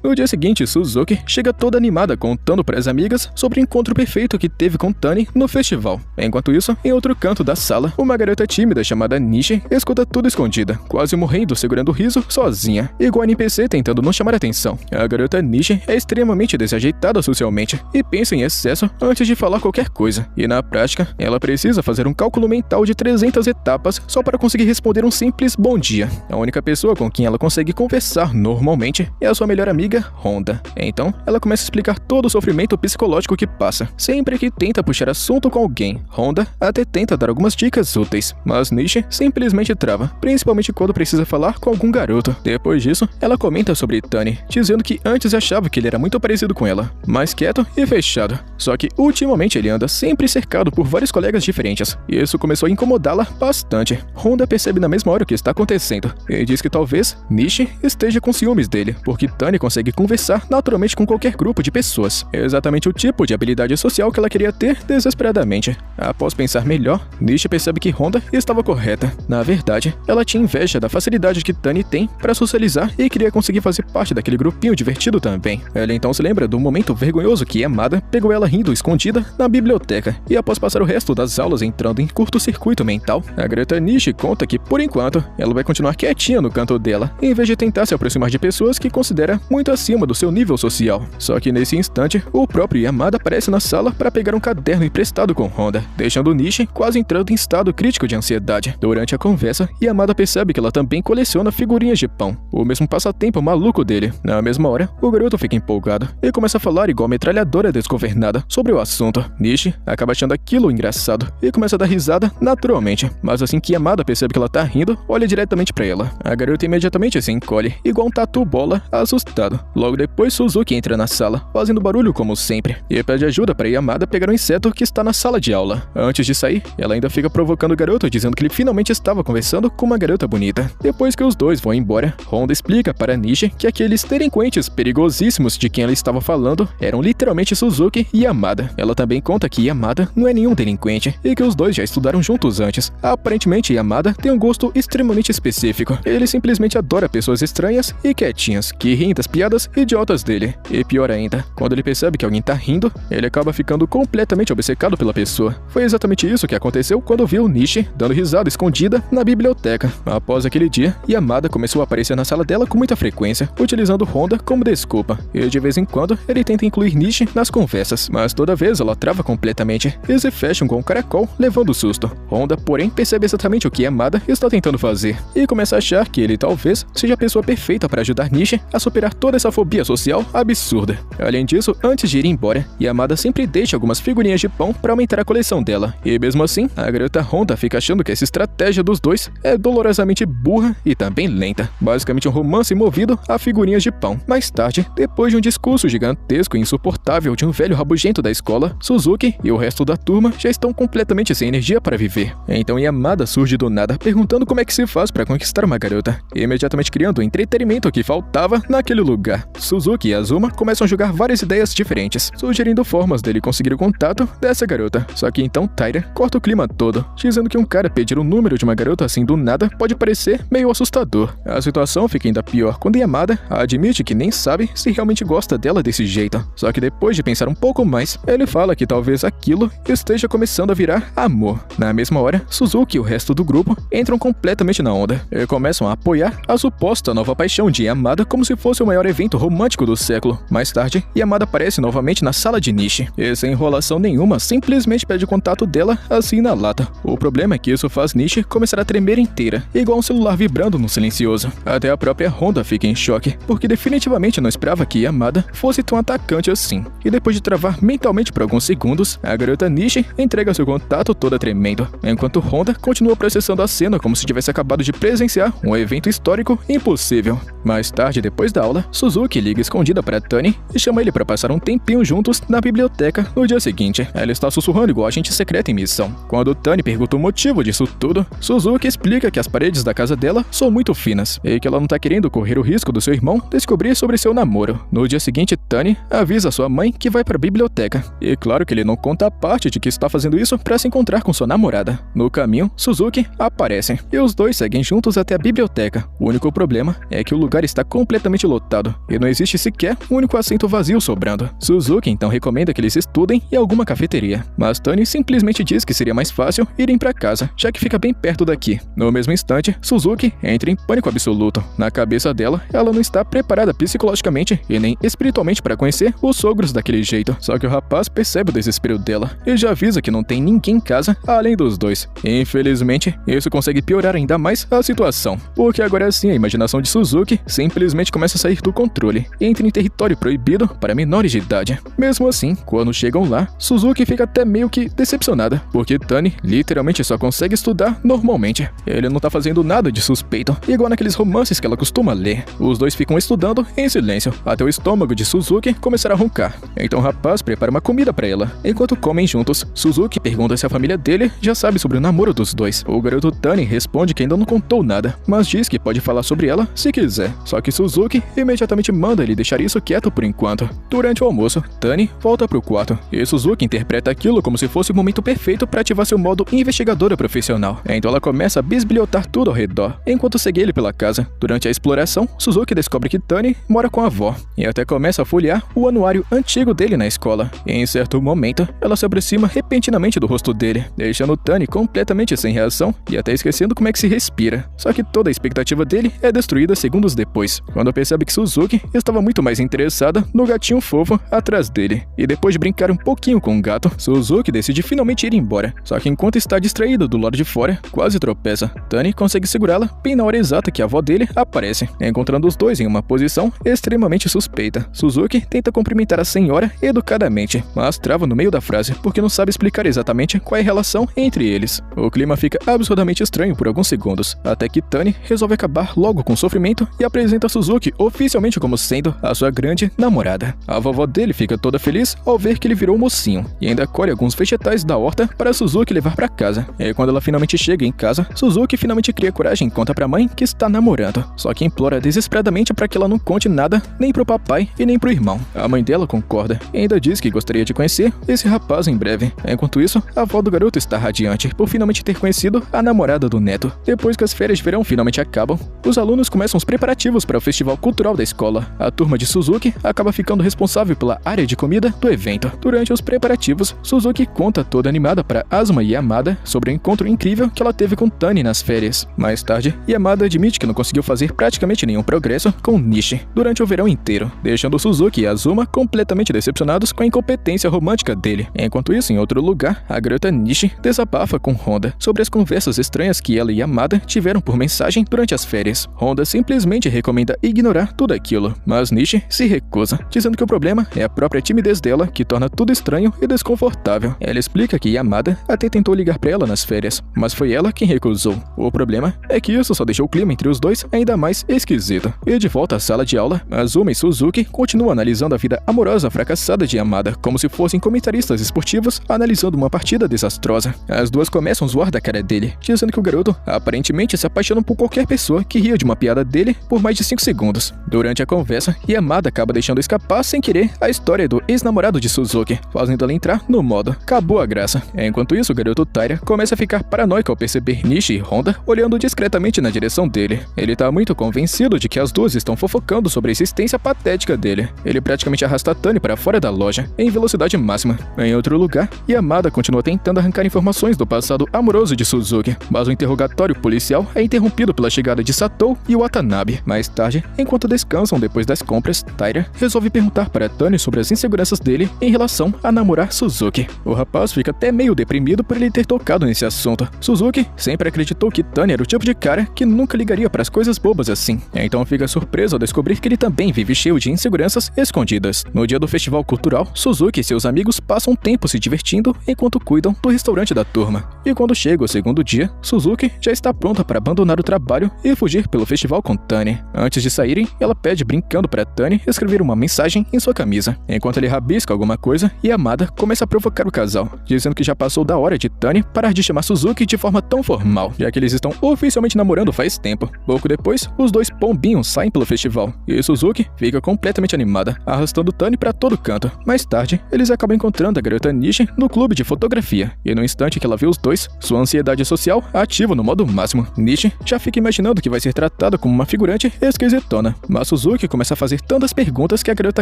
No dia seguinte, Suzuki chega toda animada contando para as amigas sobre o encontro perfeito que teve com Tani no festival. Enquanto isso, em outro canto da sala, uma garota tímida chamada Nishi escuta tudo escondida, quase morrendo segurando o riso sozinha, igual a NPC tentando não chamar atenção. A garota Nishi é extremamente desajeitada socialmente e pensa em excesso antes de falar qualquer coisa, e na prática, ela precisa fazer um cálculo mental de 300 etapas só para conseguir responder um simples bom dia. A única pessoa com quem ela consegue conversar normalmente é a sua melhor amiga amiga, Honda. Então, ela começa a explicar todo o sofrimento psicológico que passa. Sempre que tenta puxar assunto com alguém, Honda até tenta dar algumas dicas úteis, mas Nishi simplesmente trava, principalmente quando precisa falar com algum garoto. Depois disso, ela comenta sobre Tani, dizendo que antes achava que ele era muito parecido com ela, mais quieto e fechado. Só que ultimamente ele anda sempre cercado por vários colegas diferentes, e isso começou a incomodá-la bastante. Honda percebe na mesma hora o que está acontecendo, e diz que talvez Nishi esteja com ciúmes dele, porque Tani consegue conversar naturalmente com qualquer grupo de pessoas. É exatamente o tipo de habilidade social que ela queria ter desesperadamente. Após pensar melhor, Nishi percebe que Honda estava correta. Na verdade, ela tinha inveja da facilidade que Tani tem para socializar e queria conseguir fazer parte daquele grupinho divertido também. Ela então se lembra do momento vergonhoso que Yamada pegou ela rindo escondida na biblioteca, e após passar o resto das aulas entrando em curto-circuito mental, a garota Nishi conta que, por enquanto, ela vai continuar quietinha no canto dela, em vez de tentar se aproximar de pessoas que considera muito acima do seu nível social. Só que nesse instante, o próprio Yamada aparece na sala para pegar um caderno emprestado com Honda, deixando Nishi quase entrando em estado crítico de ansiedade. Durante a conversa, Yamada percebe que ela também coleciona figurinhas de pão, o mesmo passatempo maluco dele. Na mesma hora, o garoto fica empolgado e começa a falar igual metralhadora desgovernada sobre o assunto. Nishi acaba achando aquilo engraçado e começa a dar risada naturalmente, mas assim que Yamada percebe que ela tá rindo, olha diretamente pra ela. A garota imediatamente se encolhe, igual um tatu bola, assustado. Logo depois, Suzuki entra na sala, fazendo barulho como sempre, e pede ajuda para Yamada pegar um inseto que está na sala de aula. Antes de sair, ela ainda fica provocando o garoto, dizendo que ele finalmente estava conversando com uma garota bonita. Depois que os dois vão embora, Honda explica para Nishi que aqueles delinquentes perigosíssimos de quem ela estava falando eram literalmente Suzuki e Yamada. Ela também conta que Yamada não é nenhum delinquente e que os dois já estudaram juntos antes. Aparentemente, Yamada tem um gosto extremamente específico. Ele simplesmente adora pessoas estranhas e quietinhas, que riem das piadas idiotas dele. E pior ainda, quando ele percebe que alguém tá rindo, ele acaba ficando completamente obcecado pela pessoa. Foi exatamente isso que aconteceu quando viu Nishi dando risada escondida na biblioteca. Após aquele dia, Yamada começou a aparecer na sala dela com muita frequência, utilizando Honda como desculpa, e de vez em quando ele tenta incluir Nishi nas conversas, mas toda vez ela trava completamente e se fecham com um caracol, levando susto. Honda, porém, percebe exatamente o que Yamada está tentando fazer, e começa a achar que ele talvez seja a pessoa perfeita para ajudar Nishi a superar toda essa fobia social absurda. Além disso, antes de ir embora, Yamada sempre deixa algumas figurinhas de pão para aumentar a coleção dela, e mesmo assim, a garota Honda fica achando que essa estratégia dos dois é dolorosamente burra e também lenta, basicamente um romance movido a figurinhas de pão. Mais tarde, depois de um discurso gigantesco e insuportável de um velho rabugento da escola, Suzuki e o resto da turma já estão completamente sem energia para viver. Então Yamada surge do nada, perguntando como é que se faz para conquistar uma garota, imediatamente criando o entretenimento que faltava naquele lugar. Suzuki e Azuma começam a jogar várias ideias diferentes, sugerindo formas dele conseguir o contato dessa garota. Só que então Taira corta o clima todo, dizendo que um cara pedir o número de uma garota assim do nada pode parecer meio assustador. A situação fica ainda pior quando Yamada admite que nem sabe se realmente gosta dela desse jeito. Só que depois de pensar um pouco mais, ele fala que talvez aquilo esteja começando a virar amor. Na mesma hora, Suzuki e o resto do grupo entram completamente na onda e começam a apoiar a suposta nova paixão de Yamada como se fosse o maior evento romântico do século. Mais tarde, Yamada aparece novamente na sala de Nishi e, sem enrolação nenhuma, simplesmente pede contato dela assim na lata. O problema é que isso faz Nishi começar a tremer inteira, igual um celular vibrando no silencioso. Até a própria Honda fica em choque, porque definitivamente não esperava que Yamada fosse tão atacante assim. E depois de travar mentalmente por alguns segundos, a garota Nishi entrega seu contato toda tremendo, enquanto Honda continua processando a cena como se tivesse acabado de presenciar um evento histórico impossível. Mais tarde, depois da aula, Suzuki liga escondida para Tani e chama ele para passar um tempinho juntos na biblioteca no dia seguinte. Ela está sussurrando igual agente secreto em missão. Quando Tani pergunta o motivo disso tudo, Suzuki explica que as paredes da casa dela são muito finas e que ela não tá querendo correr o risco do seu irmão descobrir sobre seu namoro. No dia seguinte, Tani avisa sua mãe que vai para a biblioteca. E claro que ele não conta a parte de que está fazendo isso para se encontrar com sua namorada. No caminho, Suzuki aparece e os dois seguem juntos até a biblioteca. O único problema é que o lugar está completamente lotado e não existe sequer um único assento vazio sobrando. Suzuki então recomenda que eles estudem em alguma cafeteria, mas Tani simplesmente diz que seria mais fácil irem para casa, já que fica bem perto daqui. No mesmo instante, Suzuki entra em pânico absoluto. Na cabeça dela, ela não está preparada psicologicamente e nem espiritualmente para conhecer os sogros daquele jeito. Só que o rapaz percebe o desespero dela e já avisa que não tem ninguém em casa além dos dois. Infelizmente, isso consegue piorar ainda mais a situação, porque agora sim a imaginação de Suzuki simplesmente começa a sair do controle e entra em território proibido para menores de idade. Mesmo assim, quando chegam lá, Suzuki fica até meio que decepcionada, porque Tani literalmente só consegue estudar normalmente. Ele não tá fazendo nada de suspeito, igual naqueles romances que ela costuma ler. Os dois ficam estudando em silêncio, até o estômago de Suzuki começar a roncar. Então o rapaz prepara uma comida para ela. Enquanto comem juntos, Suzuki pergunta se a família dele já sabe sobre o namoro dos dois. O garoto Tani responde que ainda não contou nada, mas diz que pode falar sobre ela se quiser. Só que Suzuki imediatamente manda ele deixar isso quieto por enquanto. Durante o almoço, Tani volta pro quarto e Suzuki interpreta aquilo como se fosse o momento perfeito para ativar seu modo investigadora profissional. Então ela começa a bisbilhotar tudo ao redor, enquanto segue ele pela casa. Durante a exploração, Suzuki descobre que Tani mora com a avó e até começa a folhear o anuário antigo dele na escola. E em certo momento, ela se aproxima repentinamente do rosto dele, deixando Tani completamente sem reação e até esquecendo como é que se respira. Só que toda a expectativa dele é destruída segundos depois, quando percebe que Suzuki estava muito mais interessada no gatinho fofo atrás dele. E depois de brincar um pouquinho com o gato, Suzuki decide finalmente ir embora. Só que enquanto está distraído do lado de fora, quase tropeça. Tani consegue segurá-la bem na hora exata que a avó dele aparece, encontrando os dois em uma posição extremamente suspeita. Suzuki tenta cumprimentar a senhora educadamente, mas trava no meio da frase porque não sabe explicar exatamente qual é a relação entre eles. O clima fica absurdamente estranho por alguns segundos, até que Tani resolve acabar logo com o sofrimento e apresenta Suzuki oficialmente como sendo a sua grande namorada. A vovó dele fica toda feliz ao ver que ele virou mocinho e ainda colhe alguns vegetais da horta para Suzuki levar para casa. E quando ela finalmente chega em casa, Suzuki finalmente cria coragem e conta pra mãe que está namorando, só que implora desesperadamente para que ela não conte nada nem pro papai e nem pro irmão. A mãe dela concorda e ainda diz que gostaria de conhecer esse rapaz em breve. Enquanto isso, a avó do garoto está radiante por finalmente ter conhecido a namorada do neto. Depois que as férias de verão finalmente acabam, os alunos começam os preparativos para o festival cultural da escola. A turma de Suzuki acaba ficando responsável pela área de comida do evento. Durante os preparativos, Suzuki conta toda animada para Asuma e Yamada sobre o encontro incrível que ela teve com Tani nas férias. Mais tarde, Yamada admite que não conseguiu fazer praticamente nenhum progresso com Nishi durante o verão inteiro, deixando Suzuki e Azuma completamente decepcionados com a incompetência romântica dele. Enquanto isso, em outro lugar, a garota Nishi desabafa com Honda sobre as conversas estranhas que ela e Yamada tiveram por mensagem durante as férias. Honda simplesmente recomenda ignorar tudo aquilo, mas Nishi se recusa, dizendo que o problema é a própria timidez dela que torna tudo estranho e desconfortável. Ela explica que Yamada até tentou ligar pra ela nas férias, mas foi ela quem recusou. O problema é que isso só deixou o clima entre os dois ainda mais esquisito. E de volta à sala de aula, Azuma e Suzuki continuam analisando a vida amorosa fracassada de Yamada, como se fossem comentaristas esportivos analisando uma partida desastrosa. As duas começam a zoar da cara dele, dizendo que o garoto aparentemente se apaixona por qualquer pessoa que ria de uma piada dele por mais de 5 segundos. Durante a conversa, Yamada acaba deixando escapar sem querer a história do ex-namorado de Suzuki, fazendo ela entrar no modo acabou a graça. Enquanto isso, o garoto Taira começa a ficar paranoico ao perceber Nishi e Honda olhando discretamente na direção dele. Ele tá muito convencido de que as duas estão fofocando sobre a existência patética dele. Ele praticamente arrasta Tani para fora da loja, em velocidade máxima. Em outro lugar, Yamada continua tentando arrancar informações do passado amoroso de Suzuki, mas o interrogatório policial é interrompido pela chegada de Satou e Watanabe. Mais tarde, enquanto descansam depois das compras, Taira resolve perguntar para Tani sobre as inseguranças dele em relação a namorar Suzuki. O rapaz fica até meio deprimido por ele ter tocado nesse assunto. Suzuki sempre acreditou que Tani era o tipo de cara que nunca ligaria para as coisas bobas assim. Então fica surpreso ao descobrir que ele também vive cheio de inseguranças escondidas. No dia do festival cultural, Suzuki e seus amigos passam um tempo se divertindo enquanto cuidam do restaurante da turma. E quando chega o segundo dia, Suzuki já está pronta para abandonar o trabalho e fugir pelo festival com Tani. Antes de saírem, ela pede brincando para Tani escrever uma mensagem em sua camisa. Enquanto ele rabisca alguma coisa, Yamada começa a provocar o casal, dizendo que já passou da hora de Tani parar de chamar Suzuki de forma tão formal, já que eles estão oficialmente namorando faz tempo. Pouco depois, os dois pombinhos saem pelo festival, e Suzuki fica completamente animada, arrastando Tani para todo canto. Mais tarde, eles acabam encontrando a garota Nishi no clube de fotografia, e no instante que ela vê os dois, sua ansiedade social ativa no modo máximo. Nishi já fica imaginando que vai ser tratada como uma figurante esquisitona, mas Suzuki começa a fazer tantas perguntas que a garota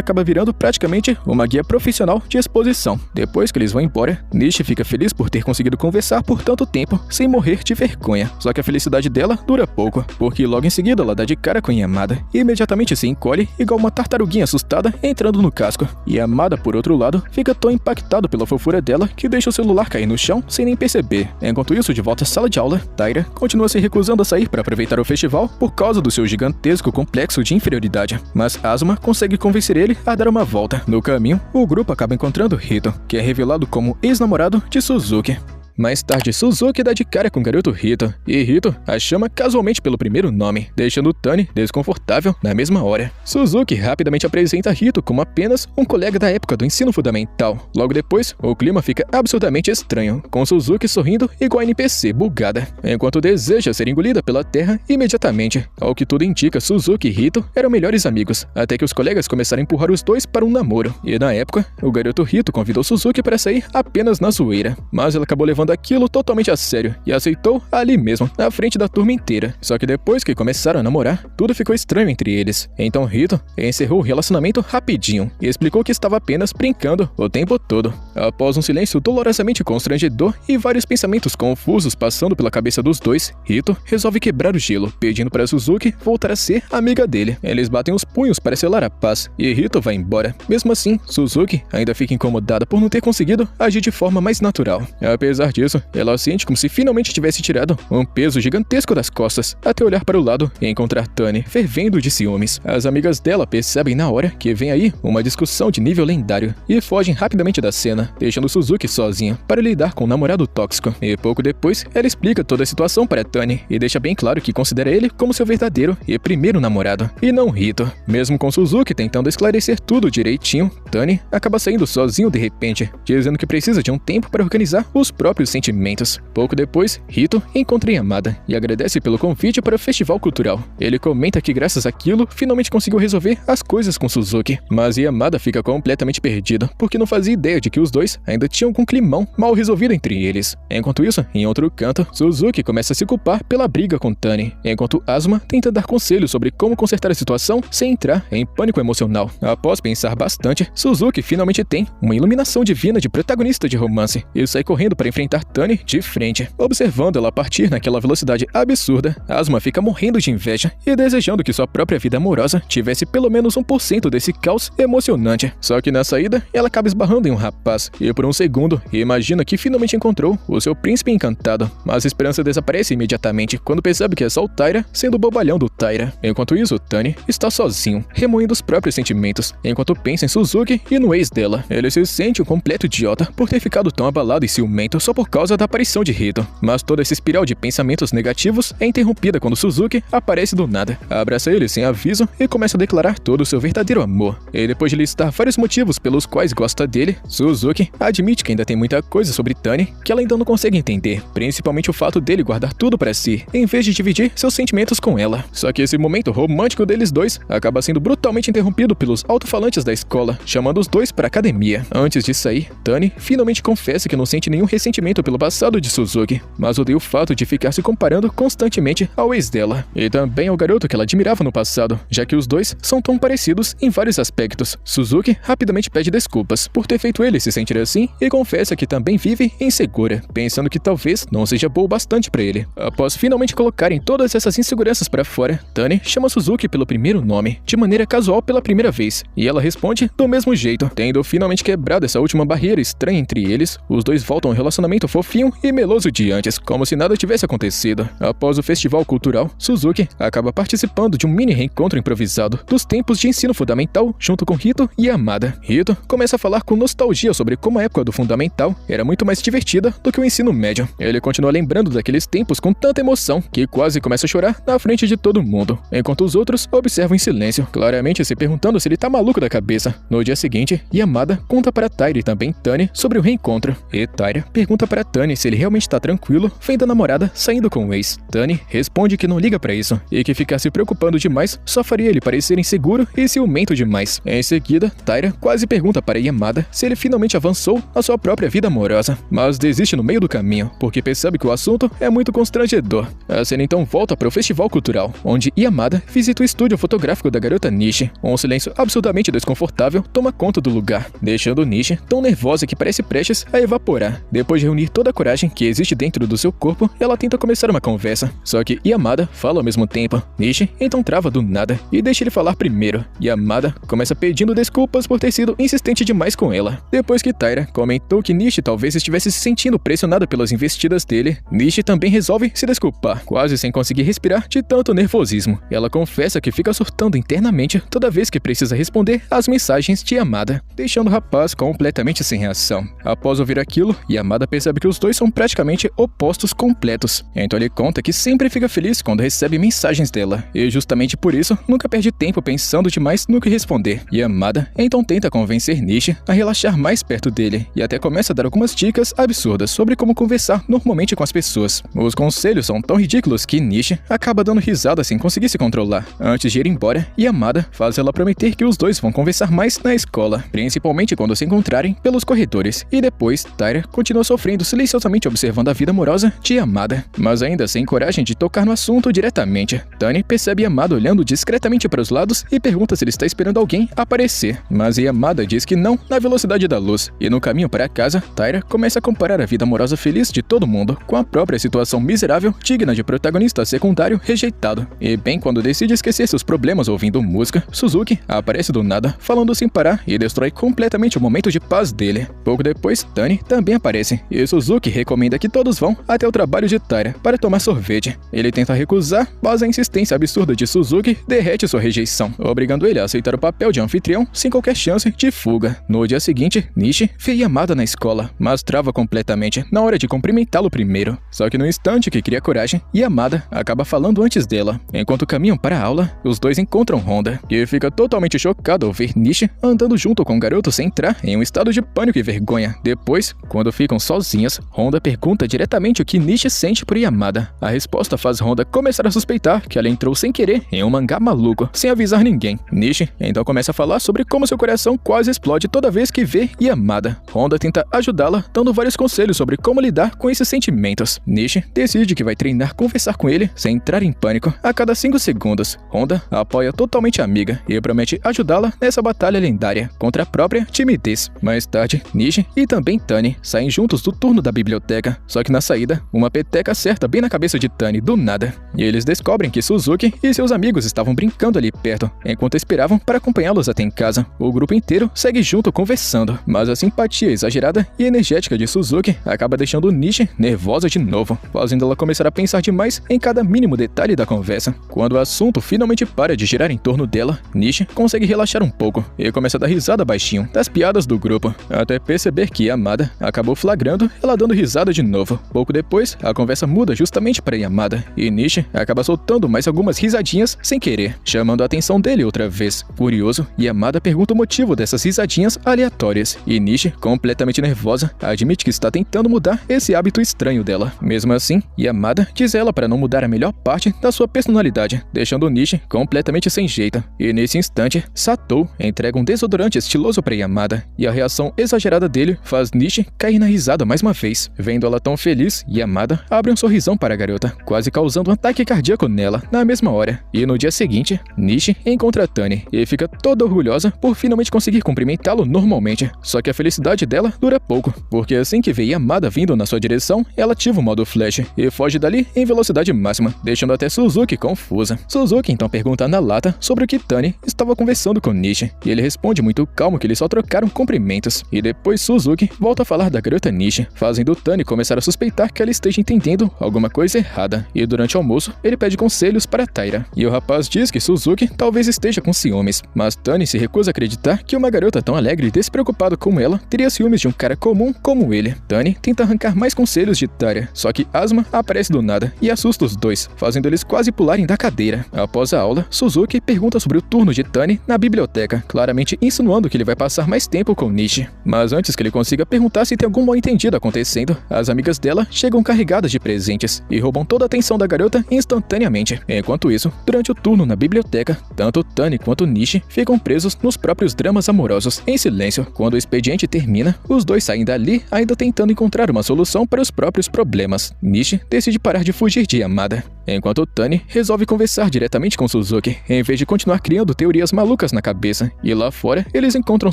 acaba virando praticamente uma guia profissional de exposição. Depois que eles vão embora, Nishi fica feliz por ter conseguido conversar por tanto tempo sem morrer de vergonha. Só que a felicidade dela dura pouco, porque logo em seguida ela dá de cara com Yamada e imediatamente se encolhe igual uma tartaruguinha assustada entrando no casco. Yamada, por outro lado, fica tão impactado pela fofura dela que deixa o celular cair no chão sem nem perceber. Enquanto isso, de volta à sala de aula, Taira continua se recusando a sair para aproveitar o festival por causa do seu gigantesco complexo de inferioridade prioridade, mas Asuma consegue convencer ele a dar uma volta. No caminho, o grupo acaba encontrando Hito, que é revelado como ex-namorado de Suzuki. Mais tarde, Suzuki dá de cara com o garoto Hito, e Hito a chama casualmente pelo primeiro nome, deixando Tani desconfortável na mesma hora. Suzuki rapidamente apresenta Hito como apenas um colega da época do ensino fundamental. Logo depois, o clima fica absurdamente estranho, com Suzuki sorrindo igual a NPC bugada, enquanto deseja ser engolida pela terra imediatamente. Ao que tudo indica, Suzuki e Hito eram melhores amigos, até que os colegas começaram a empurrar os dois para um namoro. E na época, o garoto Hito convidou Suzuki para sair apenas na zoeira, mas ela acabou levando aquilo totalmente a sério e aceitou ali mesmo, na frente da turma inteira. Só que depois que começaram a namorar, tudo ficou estranho entre eles. Então Hito encerrou o relacionamento rapidinho e explicou que estava apenas brincando o tempo todo. Após um silêncio dolorosamente constrangedor e vários pensamentos confusos passando pela cabeça dos dois, Hito resolve quebrar o gelo, pedindo para Suzuki voltar a ser amiga dele. Eles batem os punhos para selar a paz e Hito vai embora. Mesmo assim, Suzuki ainda fica incomodada por não ter conseguido agir de forma mais natural. Apesar disso, ela sente como se finalmente tivesse tirado um peso gigantesco das costas, até olhar para o lado e encontrar Tani fervendo de ciúmes. As amigas dela percebem na hora que vem aí uma discussão de nível lendário e fogem rapidamente da cena, deixando Suzuki sozinha para lidar com o namorado tóxico. E pouco depois, ela explica toda a situação para Tani e deixa bem claro que considera ele como seu verdadeiro e primeiro namorado, e não Hito. Mesmo com Suzuki tentando esclarecer tudo direitinho, Tani acaba saindo sozinho de repente, dizendo que precisa de um tempo para organizar os próprios sentimentos. Pouco depois, Hito encontra Yamada e agradece pelo convite para o festival cultural. Ele comenta que graças àquilo, finalmente conseguiu resolver as coisas com Suzuki, mas Yamada fica completamente perdido, porque não fazia ideia de que os dois ainda tinham um climão mal resolvido entre eles. Enquanto isso, em outro canto, Suzuki começa a se culpar pela briga com Tani, enquanto Asuma tenta dar conselhos sobre como consertar a situação sem entrar em pânico emocional. Após pensar bastante, Suzuki finalmente tem uma iluminação divina de protagonista de romance e sai correndo para enfrentar Tani de frente. Observando ela partir naquela velocidade absurda, Asuma fica morrendo de inveja e desejando que sua própria vida amorosa tivesse pelo menos 1% desse caos emocionante. Só que na saída, ela acaba esbarrando em um rapaz e por um segundo imagina que finalmente encontrou o seu príncipe encantado, mas a esperança desaparece imediatamente quando percebe que é só o Taira sendo o bobalhão do Taira. Enquanto isso, Tani está sozinho, remoendo os próprios sentimentos, enquanto pensa em Suzuki e no ex dela. Ele se sente um completo idiota por ter ficado tão abalado e ciumento só por causa da aparição de Hito, mas toda essa espiral de pensamentos negativos é interrompida quando Suzuki aparece do nada, abraça ele sem aviso e começa a declarar todo o seu verdadeiro amor. E depois de listar vários motivos pelos quais gosta dele, Suzuki admite que ainda tem muita coisa sobre Tani que ela ainda não consegue entender, principalmente o fato dele guardar tudo pra si, em vez de dividir seus sentimentos com ela. Só que esse momento romântico deles dois acaba sendo brutalmente interrompido pelos alto-falantes da escola, chamando os dois pra academia. Antes de sair, Tani finalmente confessa que não sente nenhum ressentimento pelo passado de Suzuki, mas odeia o fato de ficar se comparando constantemente ao ex dela, e também ao garoto que ela admirava no passado, já que os dois são tão parecidos em vários aspectos. Suzuki rapidamente pede desculpas por ter feito ele se sentir assim e confessa que também vive insegura, pensando que talvez não seja boa o bastante pra ele. Após finalmente colocarem todas essas inseguranças pra fora, Tani chama Suzuki pelo primeiro nome, de maneira casual pela primeira vez, e ela responde do mesmo jeito. Tendo finalmente quebrado essa última barreira estranha entre eles, os dois voltam ao relacionamento fofinho e meloso de antes, como se nada tivesse acontecido. Após o festival cultural, Suzuki acaba participando de um mini reencontro improvisado dos tempos de ensino fundamental junto com Hito e Yamada. Hito começa a falar com nostalgia sobre como a época do fundamental era muito mais divertida do que o ensino médio. Ele continua lembrando daqueles tempos com tanta emoção que quase começa a chorar na frente de todo mundo, enquanto os outros observam em silêncio, claramente se perguntando se ele tá maluco da cabeça. No dia seguinte, Yamada conta para Taira e também Tani sobre o reencontro, e Taira pergunta para Tani se ele realmente tá tranquilo vendo a namorada saindo com o ex. Tani responde que não liga pra isso e que ficar se preocupando demais só faria ele parecer inseguro e ciumento demais. Em seguida, Taira quase pergunta para Yamada se ele finalmente avançou na sua própria vida amorosa, mas desiste no meio do caminho, porque percebe que o assunto é muito constrangedor. A cena então volta para o festival cultural, onde Yamada visita o estúdio fotográfico da garota Nishi. Um silêncio absurdamente desconfortável toma conta do lugar, deixando Nishi tão nervosa que parece prestes a evaporar. Depois de reunir toda a coragem que existe dentro do seu corpo, ela tenta começar uma conversa, só que Yamada fala ao mesmo tempo. Nishi então trava do nada e deixa ele falar primeiro. Yamada começa pedindo desculpas por ter sido insistente demais com ela. Depois que Taira comentou que Nishi talvez estivesse se sentindo pressionada pelas investidas dele, Nishi também resolve se desculpar, quase sem conseguir respirar de tanto nervosismo. Ela confessa que fica surtando internamente toda vez que precisa responder às mensagens de Yamada, deixando o rapaz completamente sem reação. Após ouvir aquilo, Yamada percebe que os dois são praticamente opostos completos. Então ele conta que sempre fica feliz quando recebe mensagens dela, e justamente por isso nunca perde tempo pensando demais no que responder. Yamada então tenta convencer Nishi a relaxar mais perto dele, e até começa a dar algumas dicas absurdas sobre como conversar normalmente com as pessoas. Os conselhos são tão ridículos que Nishi acaba dando risada sem conseguir se controlar. Antes de ir embora, Yamada faz ela prometer que os dois vão conversar mais na escola, principalmente quando se encontrarem pelos corredores, e depois Taira continua sofrendo silenciosamente observando a vida amorosa de Yamada, mas ainda sem coragem de tocar no assunto diretamente. Tani percebe Yamada olhando discretamente para os lados e pergunta se ele está esperando alguém aparecer, mas Yamada diz que não na velocidade da luz, e no caminho para casa, Taira começa a comparar a vida amorosa feliz de todo mundo com a própria situação miserável digna de protagonista secundário rejeitado. E bem quando decide esquecer seus problemas ouvindo música, Suzuki aparece do nada, falando sem parar e destrói completamente o momento de paz dele. Pouco depois, Tani também aparece, e Suzuki recomenda que todos vão até o trabalho de Taira para tomar sorvete. Ele tenta recusar, mas a insistência absurda de Suzuki derrete sua rejeição, obrigando ele a aceitar o papel de anfitrião sem qualquer chance de fuga. No dia seguinte, Nishi vê Yamada na escola, mas trava completamente na hora de cumprimentá-lo primeiro. Só que no instante que cria coragem, Yamada acaba falando antes dela. Enquanto caminham para a aula, os dois encontram Honda, que fica totalmente chocado ao ver Nishi andando junto com o garoto sem entrar em um estado de pânico e vergonha. Depois, quando ficam sozinhas, Honda pergunta diretamente o que Nishi sente por Yamada. A resposta faz Honda começar a suspeitar que ela entrou sem querer em um mangá maluco, sem avisar ninguém. Nishi então começa a falar sobre como seu coração quase explode toda vez que vê Yamada. Honda tenta ajudá-la, dando vários conselhos sobre como lidar com esses sentimentos. Nishi decide que vai treinar conversar com ele sem entrar em pânico a cada 5 segundos. Honda apoia totalmente a amiga e promete ajudá-la nessa batalha lendária contra a própria timidez. Mais tarde, Nishi e também Tani saem juntos do turno da biblioteca, só que na saída, uma peteca acerta bem na cabeça de Tani do nada, e eles descobrem que Suzuki e seus amigos estavam brincando ali perto, enquanto esperavam para acompanhá-los até em casa. O grupo inteiro segue junto conversando, mas a simpatia exagerada e energética de Suzuki acaba deixando Nishi nervosa de novo, fazendo ela começar a pensar demais em cada mínimo detalhe da conversa. Quando o assunto finalmente para de girar em torno dela, Nishi consegue relaxar um pouco e começa a dar risada baixinho das piadas do grupo, até perceber que Yamada acabou flagrando ela dando risada de novo. Pouco depois, a conversa muda justamente para Yamada, e Nishi acaba soltando mais algumas risadinhas sem querer, chamando a atenção dele outra vez. Furioso, Yamada pergunta o motivo dessas risadinhas aleatórias, e Nishi, completamente nervosa, admite que está tentando mudar esse hábito estranho dela. Mesmo assim, Yamada diz a ela para não mudar a melhor parte da sua personalidade, deixando Nishi completamente sem jeito. E nesse instante, Satou entrega um desodorante estiloso para Yamada, e a reação exagerada dele faz Nishi cair na risada mais uma vez. Vendo ela tão feliz, Yamada abre um sorrisão para a garota, quase causando um ataque cardíaco nela na mesma hora. E no dia seguinte, Nishi encontra Tani e fica toda orgulhosa por finalmente conseguir cumprimentá-lo normalmente. Só que a felicidade dela dura pouco, porque assim que vê Yamada vindo na sua direção, ela ativa o modo flash e foge dali em velocidade máxima, deixando até Suzuki confusa. Suzuki então pergunta na lata sobre o que Tani estava conversando com Nishi, e ele responde muito calmo que eles só trocaram cumprimentos. E depois Suzuki volta a falar da garota Nishi, fazendo Tani começar a suspeitar que ela esteja entendendo alguma coisa errada. E durante o almoço, ele pede conselhos para Taira, e o rapaz diz que Suzuki talvez esteja com ciúmes, mas Tani se recusa a acreditar que uma garota tão alegre e despreocupada como ela teria ciúmes de um cara comum como ele. Tani tenta arrancar mais conselhos de Taira, só que Asuma aparece do nada e assusta os dois, fazendo eles quase pularem da cadeira. Após a aula, Suzuki pergunta sobre o turno de Tani na biblioteca, claramente insinuando que ele vai passar mais tempo com Nishi. Mas antes que ele consiga perguntar se tem algum mal-entendido acontecendo, as amigas dela chegam carregadas de presentes e roubam toda a atenção da garota instantaneamente. Enquanto isso, durante o turno na biblioteca, tanto Tani quanto Nishi ficam presos nos próprios dramas amorosos, em silêncio. Quando o expediente termina, os dois saem dali ainda tentando encontrar uma solução para os próprios problemas. Nishi decide parar de fugir de Yamada. enquanto Tani resolve conversar diretamente com Suzuki, em vez de continuar criando teorias malucas na cabeça. E lá fora, eles encontram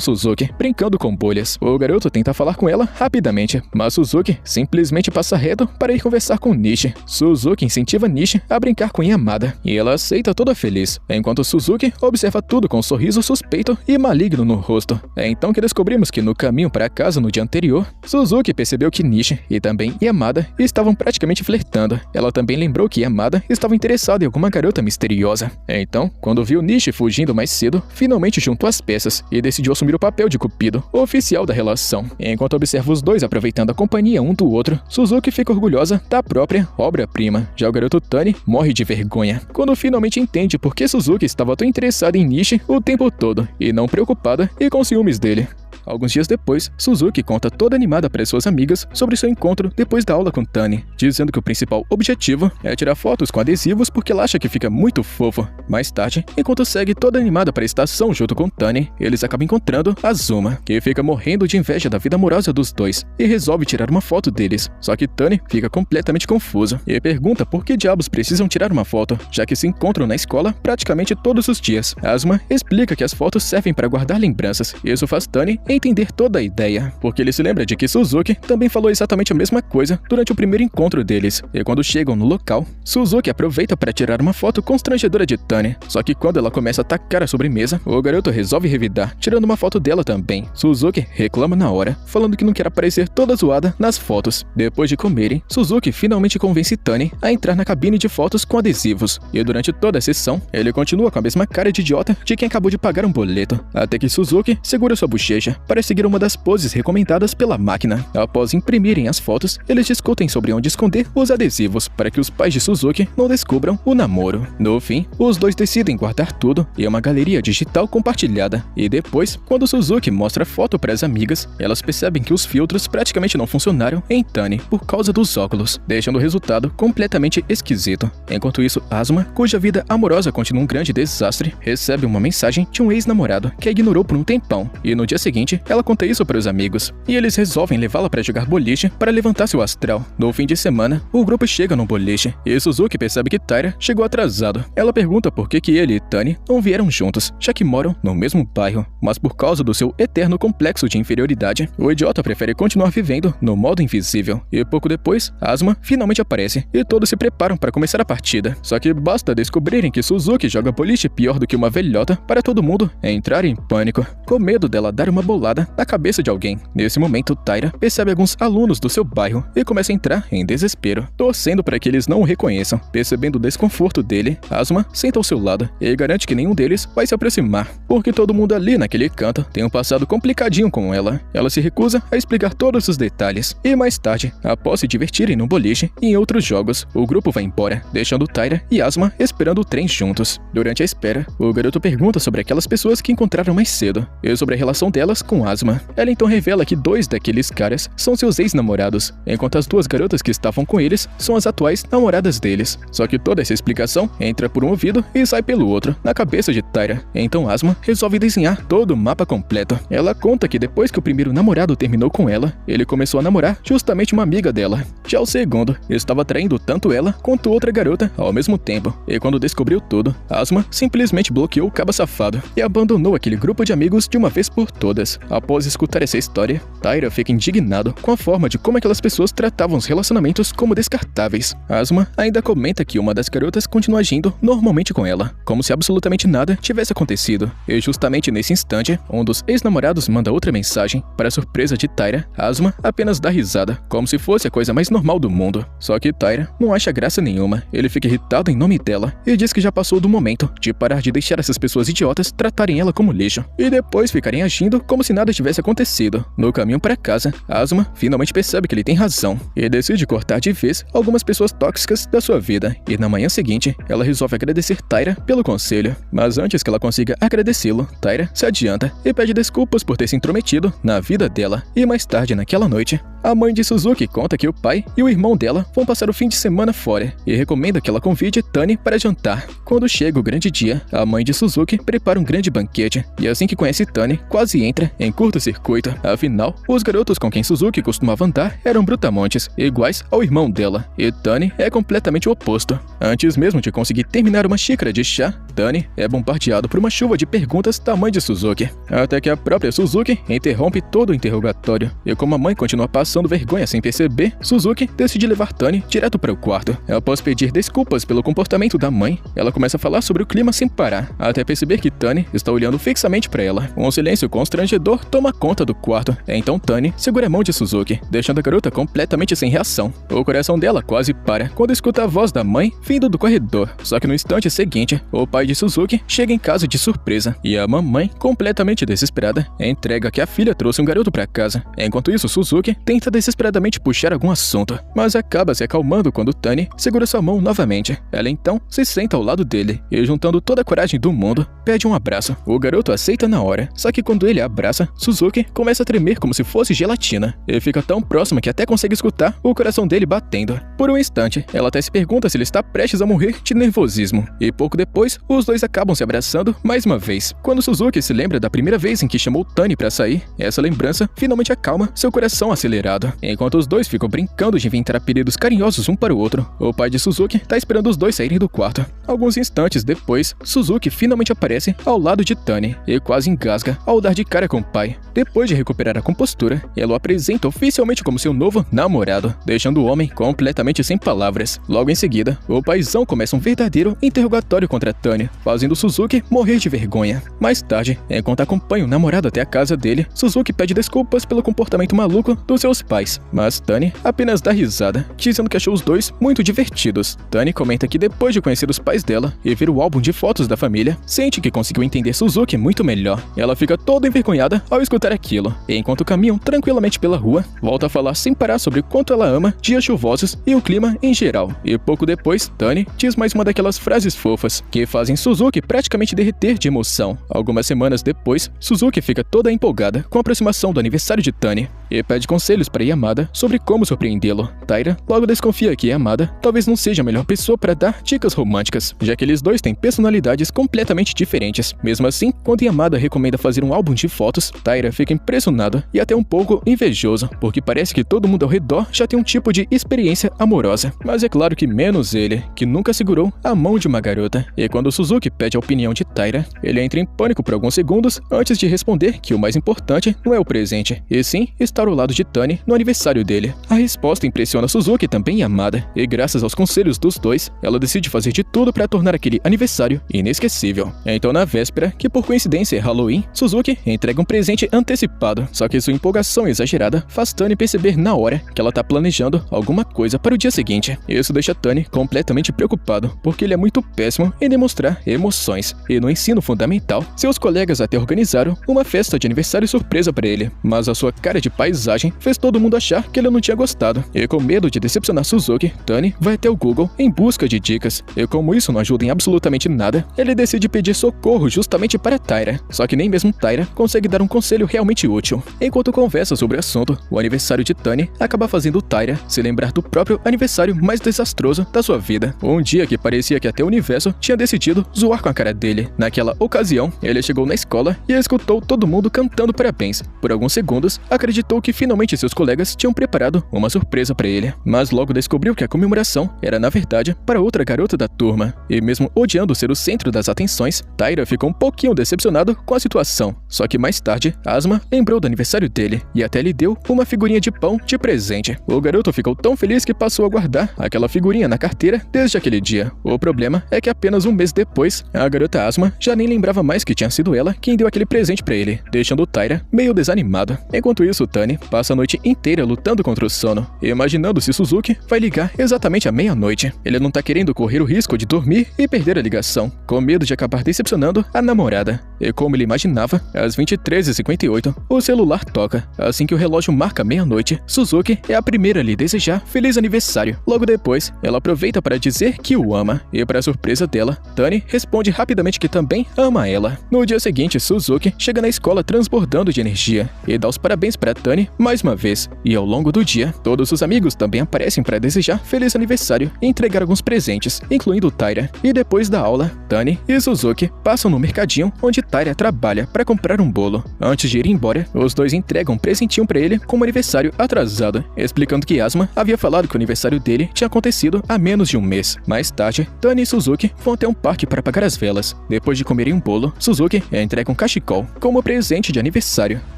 Suzuki, brincando com bolhas. O garoto tenta falar com ela rapidamente, mas Suzuki simplesmente passa reto para ir conversar com Nishi. Suzuki incentiva Nishi a brincar com Yamada, e ela aceita toda feliz, enquanto Suzuki observa tudo com um sorriso suspeito e maligno no rosto. É então que descobrimos que no caminho para casa no dia anterior, Suzuki percebeu que Nishi e também Yamada estavam praticamente flertando. Ela também lembrou que Yamada estava interessada em alguma garota misteriosa. Então, quando viu Nishi fugindo mais cedo, finalmente juntou as peças e decidiu assumir o papel de Cupido, o oficial da relação. Enquanto observa os dois aproveitando a companhia um do outro, Suzuki fica orgulhosa da própria obra-prima. Já o garoto Tani morre de vergonha quando finalmente entende por que Suzuki estava tão interessada em Nishi o tempo todo e não preocupada e com ciúmes dele. Alguns dias depois, Suzuki conta toda animada para suas amigas sobre seu encontro depois da aula com Tani, dizendo que o principal objetivo é tirar fotos com adesivos porque ela acha que fica muito fofo. Mais tarde, enquanto segue toda animada para a estação junto com Tani, eles acabam encontrando Azuma, que fica morrendo de inveja da vida amorosa dos dois e resolve tirar uma foto deles. Só que Tani fica completamente confuso e pergunta por que diabos precisam tirar uma foto, já que se encontram na escola praticamente todos os dias. Azuma explica que as fotos servem para guardar lembranças, e isso faz Tani entender toda a ideia, porque ele se lembra de que Suzuki também falou exatamente a mesma coisa durante o primeiro encontro deles. E quando chegam no local, Suzuki aproveita para tirar uma foto constrangedora de Tani. Só que quando ela começa a atacar a sobremesa, o garoto resolve revidar, tirando uma foto dela também. Suzuki reclama na hora, falando que não quer aparecer toda zoada nas fotos. Depois de comerem, Suzuki finalmente convence Tani a entrar na cabine de fotos com adesivos. E durante toda a sessão, ele continua com a mesma cara de idiota de quem acabou de pagar um boleto, até que Suzuki segura sua bochecha para seguir uma das poses recomendadas pela máquina. Após imprimirem as fotos, eles discutem sobre onde esconder os adesivos para que os pais de Suzuki não descubram o namoro. No fim, os dois decidem guardar tudo em uma galeria digital compartilhada. E depois, quando Suzuki mostra a foto para as amigas, elas percebem que os filtros praticamente não funcionaram em Tani por causa dos óculos, deixando o resultado completamente esquisito. Enquanto isso, Azuma, cuja vida amorosa continua um grande desastre, recebe uma mensagem de um ex-namorado que a ignorou por um tempão, e no dia seguinte, ela conta isso para os amigos, e eles resolvem levá-la para jogar boliche para levantar seu astral. No fim de semana, o grupo chega no boliche, e Suzuki percebe que Taira chegou atrasado. Ela pergunta por que ele e Tani não vieram juntos, já que moram no mesmo bairro, mas por causa do seu eterno complexo de inferioridade, o idiota prefere continuar vivendo no modo invisível. E pouco depois, Azuma finalmente aparece, e todos se preparam para começar a partida. Só que basta descobrirem que Suzuki joga boliche pior do que uma velhota para todo mundo entrar em pânico, com medo dela dar uma bolada na cabeça de alguém. Nesse momento, Taira percebe alguns alunos do seu bairro e começa a entrar em desespero, torcendo para que eles não o reconheçam. Percebendo o desconforto dele, Azuma senta ao seu lado e garante que nenhum deles vai se aproximar, porque todo mundo ali naquele canto tem um passado complicadinho com ela. Ela se recusa a explicar todos os detalhes, e mais tarde, após se divertirem no boliche e em outros jogos, o grupo vai embora, deixando Taira e Azuma esperando o trem juntos. Durante a espera, o garoto pergunta sobre aquelas pessoas que encontraram mais cedo e sobre a relação delas com Azuma. Ela então revela que 2 daqueles caras são seus ex-namorados, enquanto as 2 garotas que estavam com eles são as atuais namoradas deles. Só que toda essa explicação entra por um ouvido e sai pelo outro, na cabeça de Taira. Então Azuma resolve desenhar todo o mapa completo. Ela conta que depois que o primeiro namorado terminou com ela, ele começou a namorar justamente uma amiga dela. Já o segundo estava traindo tanto ela quanto outra garota ao mesmo tempo. E quando descobriu tudo, Azuma simplesmente bloqueou o caba safado e abandonou aquele grupo de amigos de uma vez por todas. Após escutar essa história, Taira fica indignado com a forma de como aquelas pessoas tratavam os relacionamentos como descartáveis. Azuma ainda comenta que uma das garotas continua agindo normalmente com ela, como se absolutamente nada tivesse acontecido. E justamente nesse instante, um dos ex-namorados manda outra mensagem. Para surpresa de Taira, Azuma apenas dá risada, como se fosse a coisa mais normal do mundo. Só que Taira não acha graça nenhuma. Ele fica irritado em nome dela e diz que já passou do momento de parar de deixar essas pessoas idiotas tratarem ela como lixo e depois ficarem agindo como se nada tivesse acontecido. No caminho para casa, Azuma finalmente percebe que ele tem razão e decide cortar de vez algumas pessoas tóxicas da sua vida. E na manhã seguinte, ela resolve agradecer Taira pelo conselho. Mas antes que ela consiga agradecê-lo, Taira se adianta e pede desculpas por ter se intrometido na vida dela. E mais tarde naquela noite, a mãe de Suzuki conta que o pai e o irmão dela vão passar o fim de semana fora e recomenda que ela convide Tani para jantar. Quando chega o grande dia, a mãe de Suzuki prepara um grande banquete e assim que conhece Tani, quase entra em curto-circuito. Afinal, os garotos com quem Suzuki costumava andar eram brutamontes, iguais ao irmão dela, e Tani é completamente o oposto. Antes mesmo de conseguir terminar uma xícara de chá, Tani é bombardeado por uma chuva de perguntas da mãe de Suzuki, até que a própria Suzuki interrompe todo o interrogatório, e como a mãe continua passando vergonha sem perceber, Suzuki decide levar Tani direto para o quarto. Após pedir desculpas pelo comportamento da mãe, ela começa a falar sobre o clima sem parar, até perceber que Tani está olhando fixamente para ela. Um silêncio constrangedor toma conta do quarto. Então Tani segura a mão de Suzuki, deixando a garota completamente sem reação. O coração dela quase para quando escuta a voz da mãe vindo do corredor. Só que no instante seguinte, o pai de Suzuki chega em casa de surpresa, e a mamãe, completamente desesperada, entrega que a filha trouxe um garoto para casa. Enquanto isso, Suzuki tenta desesperadamente puxar algum assunto, mas acaba se acalmando quando Tani segura sua mão novamente. Ela então se senta ao lado dele e, juntando toda a coragem do mundo, pede um abraço. O garoto aceita na hora, só que quando ele abraça, Suzuki começa a tremer como se fosse gelatina, e fica tão próxima que até consegue escutar o coração dele batendo. Por um instante, ela até se pergunta se ele está prestes a morrer de nervosismo, e pouco depois, os dois acabam se abraçando mais uma vez. Quando Suzuki se lembra da primeira vez em que chamou Tani para sair, essa lembrança finalmente acalma seu coração acelerado. Enquanto os dois ficam brincando de inventar apelidos carinhosos um para o outro, o pai de Suzuki tá esperando os dois saírem do quarto. Alguns instantes depois, Suzuki finalmente aparece ao lado de Tani e quase engasga ao dar de cara com o pai. Depois de recuperar a compostura, ela o apresenta oficialmente como seu novo namorado, deixando o homem completamente sem palavras. Logo em seguida, o paizão começa um verdadeiro interrogatório contra Tani, fazendo Suzuki morrer de vergonha. Mais tarde, enquanto acompanha o namorado até a casa dele, Suzuki pede desculpas pelo comportamento maluco dos seus pais, mas Tani apenas dá risada, dizendo que achou os dois muito divertidos. Tani comenta que depois de conhecer os pais dela e ver o álbum de fotos da família, sente que conseguiu entender Suzuki muito melhor. Ela fica toda envergonhada ao escutar aquilo, e enquanto caminham tranquilamente pela rua, volta a falar sem parar sobre o quanto ela ama dias chuvosos e o clima em geral. E pouco depois, Tani diz mais uma daquelas frases fofas que fazem Suzuki praticamente derreter de emoção. Algumas semanas depois, Suzuki fica toda empolgada com a aproximação do aniversário de Tani e pede conselhos para Yamada sobre como surpreendê-lo. Taira logo desconfia que Yamada talvez não seja a melhor pessoa para dar dicas românticas, já que eles dois têm personalidades completamente diferentes. Mesmo assim, quando Yamada recomenda fazer um álbum de fotos, Taira fica impressionado e até um pouco invejoso, porque parece que todo mundo ao redor já tem um tipo de experiência amorosa. Mas é claro que menos ele, que nunca segurou a mão de uma garota. E quando Suzuki pede a opinião de Taira, ele entra em pânico por alguns segundos antes de responder que o mais importante não é o presente, e sim estar ao lado de Tani no aniversário dele. A resposta impressiona Suzuki também Yamada, e graças aos conselhos dos dois, ela decide fazer de tudo para tornar aquele aniversário inesquecível. Então, na véspera, que por coincidência é Halloween, Suzuki entrega um presente antecipado, só que sua empolgação exagerada faz Tani perceber na hora que ela tá planejando alguma coisa para o dia seguinte. Isso deixa Tani completamente preocupado, porque ele é muito péssimo em demonstrar emoções, e no ensino fundamental, seus colegas até organizaram uma festa de aniversário surpresa para ele, mas a sua cara de paisagem fez todo mundo achar que ele não tinha gostado, e com medo de decepcionar Suzuki, Tani vai até o Google em busca de dicas, e como isso não ajuda em absolutamente nada, ele decide pedir socorro justamente para Taira, só que nem mesmo Taira consegue dar um conselho realmente útil. Enquanto conversa sobre o assunto, o aniversário de Tani acaba fazendo Taira se lembrar do próprio aniversário mais desastroso da sua vida, um dia que parecia que até o universo tinha decidido zoar com a cara dele. Naquela ocasião, ele chegou na escola e escutou todo mundo cantando parabéns. Por alguns segundos, acreditou que finalmente seus colegas tinham preparado uma surpresa para ele, mas logo descobriu que a comemoração era na verdade para outra garota da turma, e mesmo odiando ser o centro das atenções, Taira ficou um pouquinho decepcionado com a situação. Só que mais tarde, Asma lembrou do aniversário dele e até lhe deu uma figurinha de pão de presente. O garoto ficou tão feliz que passou a guardar aquela figurinha na carteira desde aquele dia. O problema é que apenas um mês depois, a garota Asma já nem lembrava mais que tinha sido ela quem deu aquele presente para ele, deixando Taira meio desanimado. Enquanto isso, Tani passa a noite inteira lutando contra o sono, imaginando se Suzuki vai ligar exatamente à meia-noite. Ele não tá querendo correr o risco de dormir e perder a ligação, com medo de acabar decepcionando a namorada. E como ele imaginava, às 23h58, o celular toca. Assim que o relógio marca meia-noite, Suzuki é a primeira a lhe desejar feliz aniversário. Logo depois, ela aproveita para dizer que o ama, e para surpresa dela, Tani responde rapidamente que também ama ela. No dia seguinte, Suzuki chega na escola transbordando de energia e dá os parabéns para Tani Tani mais uma vez, e ao longo do dia, todos os amigos também aparecem para desejar feliz aniversário e entregar alguns presentes, incluindo Taira. E depois da aula, Tani e Suzuki passam no mercadinho onde Taira trabalha para comprar um bolo. Antes de ir embora, os dois entregam um presentinho para ele como aniversário atrasado, explicando que Asuma havia falado que o aniversário dele tinha acontecido há menos de um mês. Mais tarde, Tani e Suzuki vão até um parque para apagar as velas. Depois de comerem um bolo, Suzuki entrega um cachecol como presente de aniversário.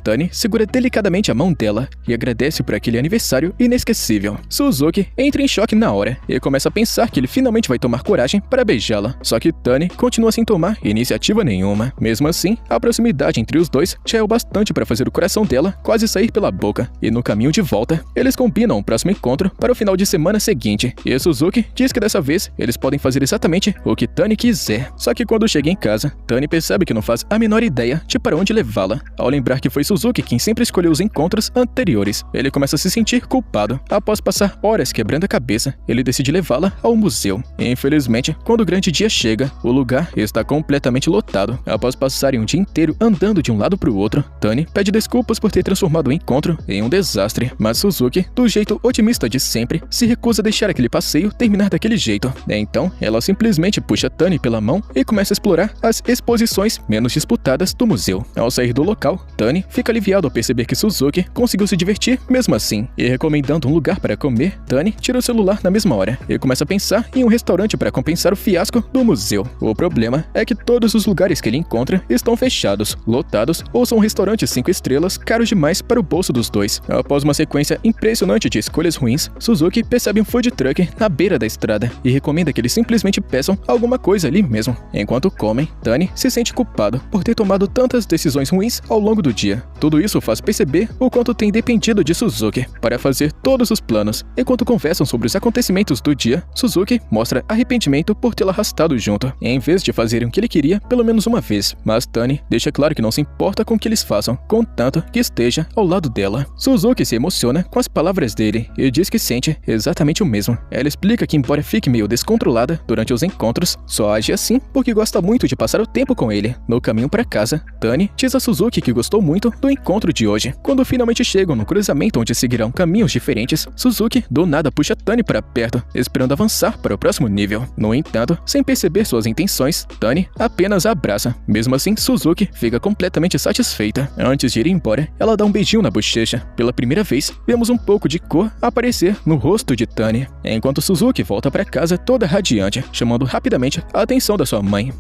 Tani segura delicadamente a mão dela e agradece por aquele aniversário inesquecível. Suzuki entra em choque na hora e começa a pensar que ele finalmente vai tomar coragem para beijá-la. Só que Tani continua sem tomar iniciativa nenhuma. Mesmo assim, a proximidade entre os dois já é o bastante para fazer o coração dela quase sair pela boca. E no caminho de volta, eles combinam o próximo encontro para o final de semana seguinte. E Suzuki diz que dessa vez eles podem fazer exatamente o que Tani quiser. Só que quando chega em casa, Tani percebe que não faz a menor ideia de para onde levá-la. Ao lembrar que foi Suzuki quem sempre escolheu os encontros anteriores, ele começa a se sentir culpado. Após passar horas quebrando a cabeça, ele decide levá-la ao museu. Infelizmente, quando o grande dia chega, o lugar está completamente lotado. Após passarem um dia inteiro andando de um lado para o outro, Tani pede desculpas por ter transformado o encontro em um desastre. Mas Suzuki, do jeito otimista de sempre, se recusa a deixar aquele passeio terminar daquele jeito. Então, ela simplesmente puxa Tani pela mão e começa a explorar as exposições menos disputadas do museu. Ao sair do local, Tani fica aliviado ao perceber que Suzuki conseguiu se divertir mesmo assim. E recomendando um lugar para comer, Tani tira o celular na mesma hora e começa a pensar em um restaurante para compensar o fiasco do museu. O problema é que todos os lugares que ele encontra estão fechados, lotados ou são restaurantes 5 estrelas caros demais para o bolso dos dois. Após uma sequência impressionante de escolhas ruins, Suzuki percebe um food truck na beira da estrada e recomenda que eles simplesmente peçam alguma coisa ali mesmo. Enquanto comem, Tani se sente culpado por ter tomado tantas decisões ruins ao longo do dia. Tudo isso faz perceber o quanto tem dependido de Suzuki para fazer todos os planos. Enquanto conversam sobre os acontecimentos do dia, Suzuki mostra arrependimento por tê-la arrastado junto, em vez de fazerem o que ele queria pelo menos uma vez. Mas Tani deixa claro que não se importa com o que eles façam, contanto que esteja ao lado dela. Suzuki se emociona com as palavras dele e diz que sente exatamente o mesmo. Ela explica que, embora fique meio descontrolada durante os encontros, só age assim porque gosta muito de passar o tempo com ele. No caminho para casa, Tani diz a Suzuki que gostou muito do encontro de hoje. Quando finalmente chegam no cruzamento onde seguirão caminhos diferentes, Suzuki do nada puxa Tani para perto, esperando avançar para o próximo nível. No entanto, sem perceber suas intenções, Tani apenas a abraça. Mesmo assim, Suzuki fica completamente satisfeita. Antes de ir embora, ela dá um beijinho na bochecha. Pela primeira vez, vemos um pouco de cor aparecer no rosto de Tani, enquanto Suzuki volta para casa toda radiante, chamando rapidamente a atenção da sua mãe.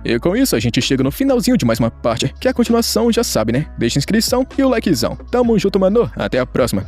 E com isso a gente chega no finalzinho de mais uma parte, que a continuação já sabe, né? Deixa a inscrição e o likezão. Tamo junto, mano. Até a próxima.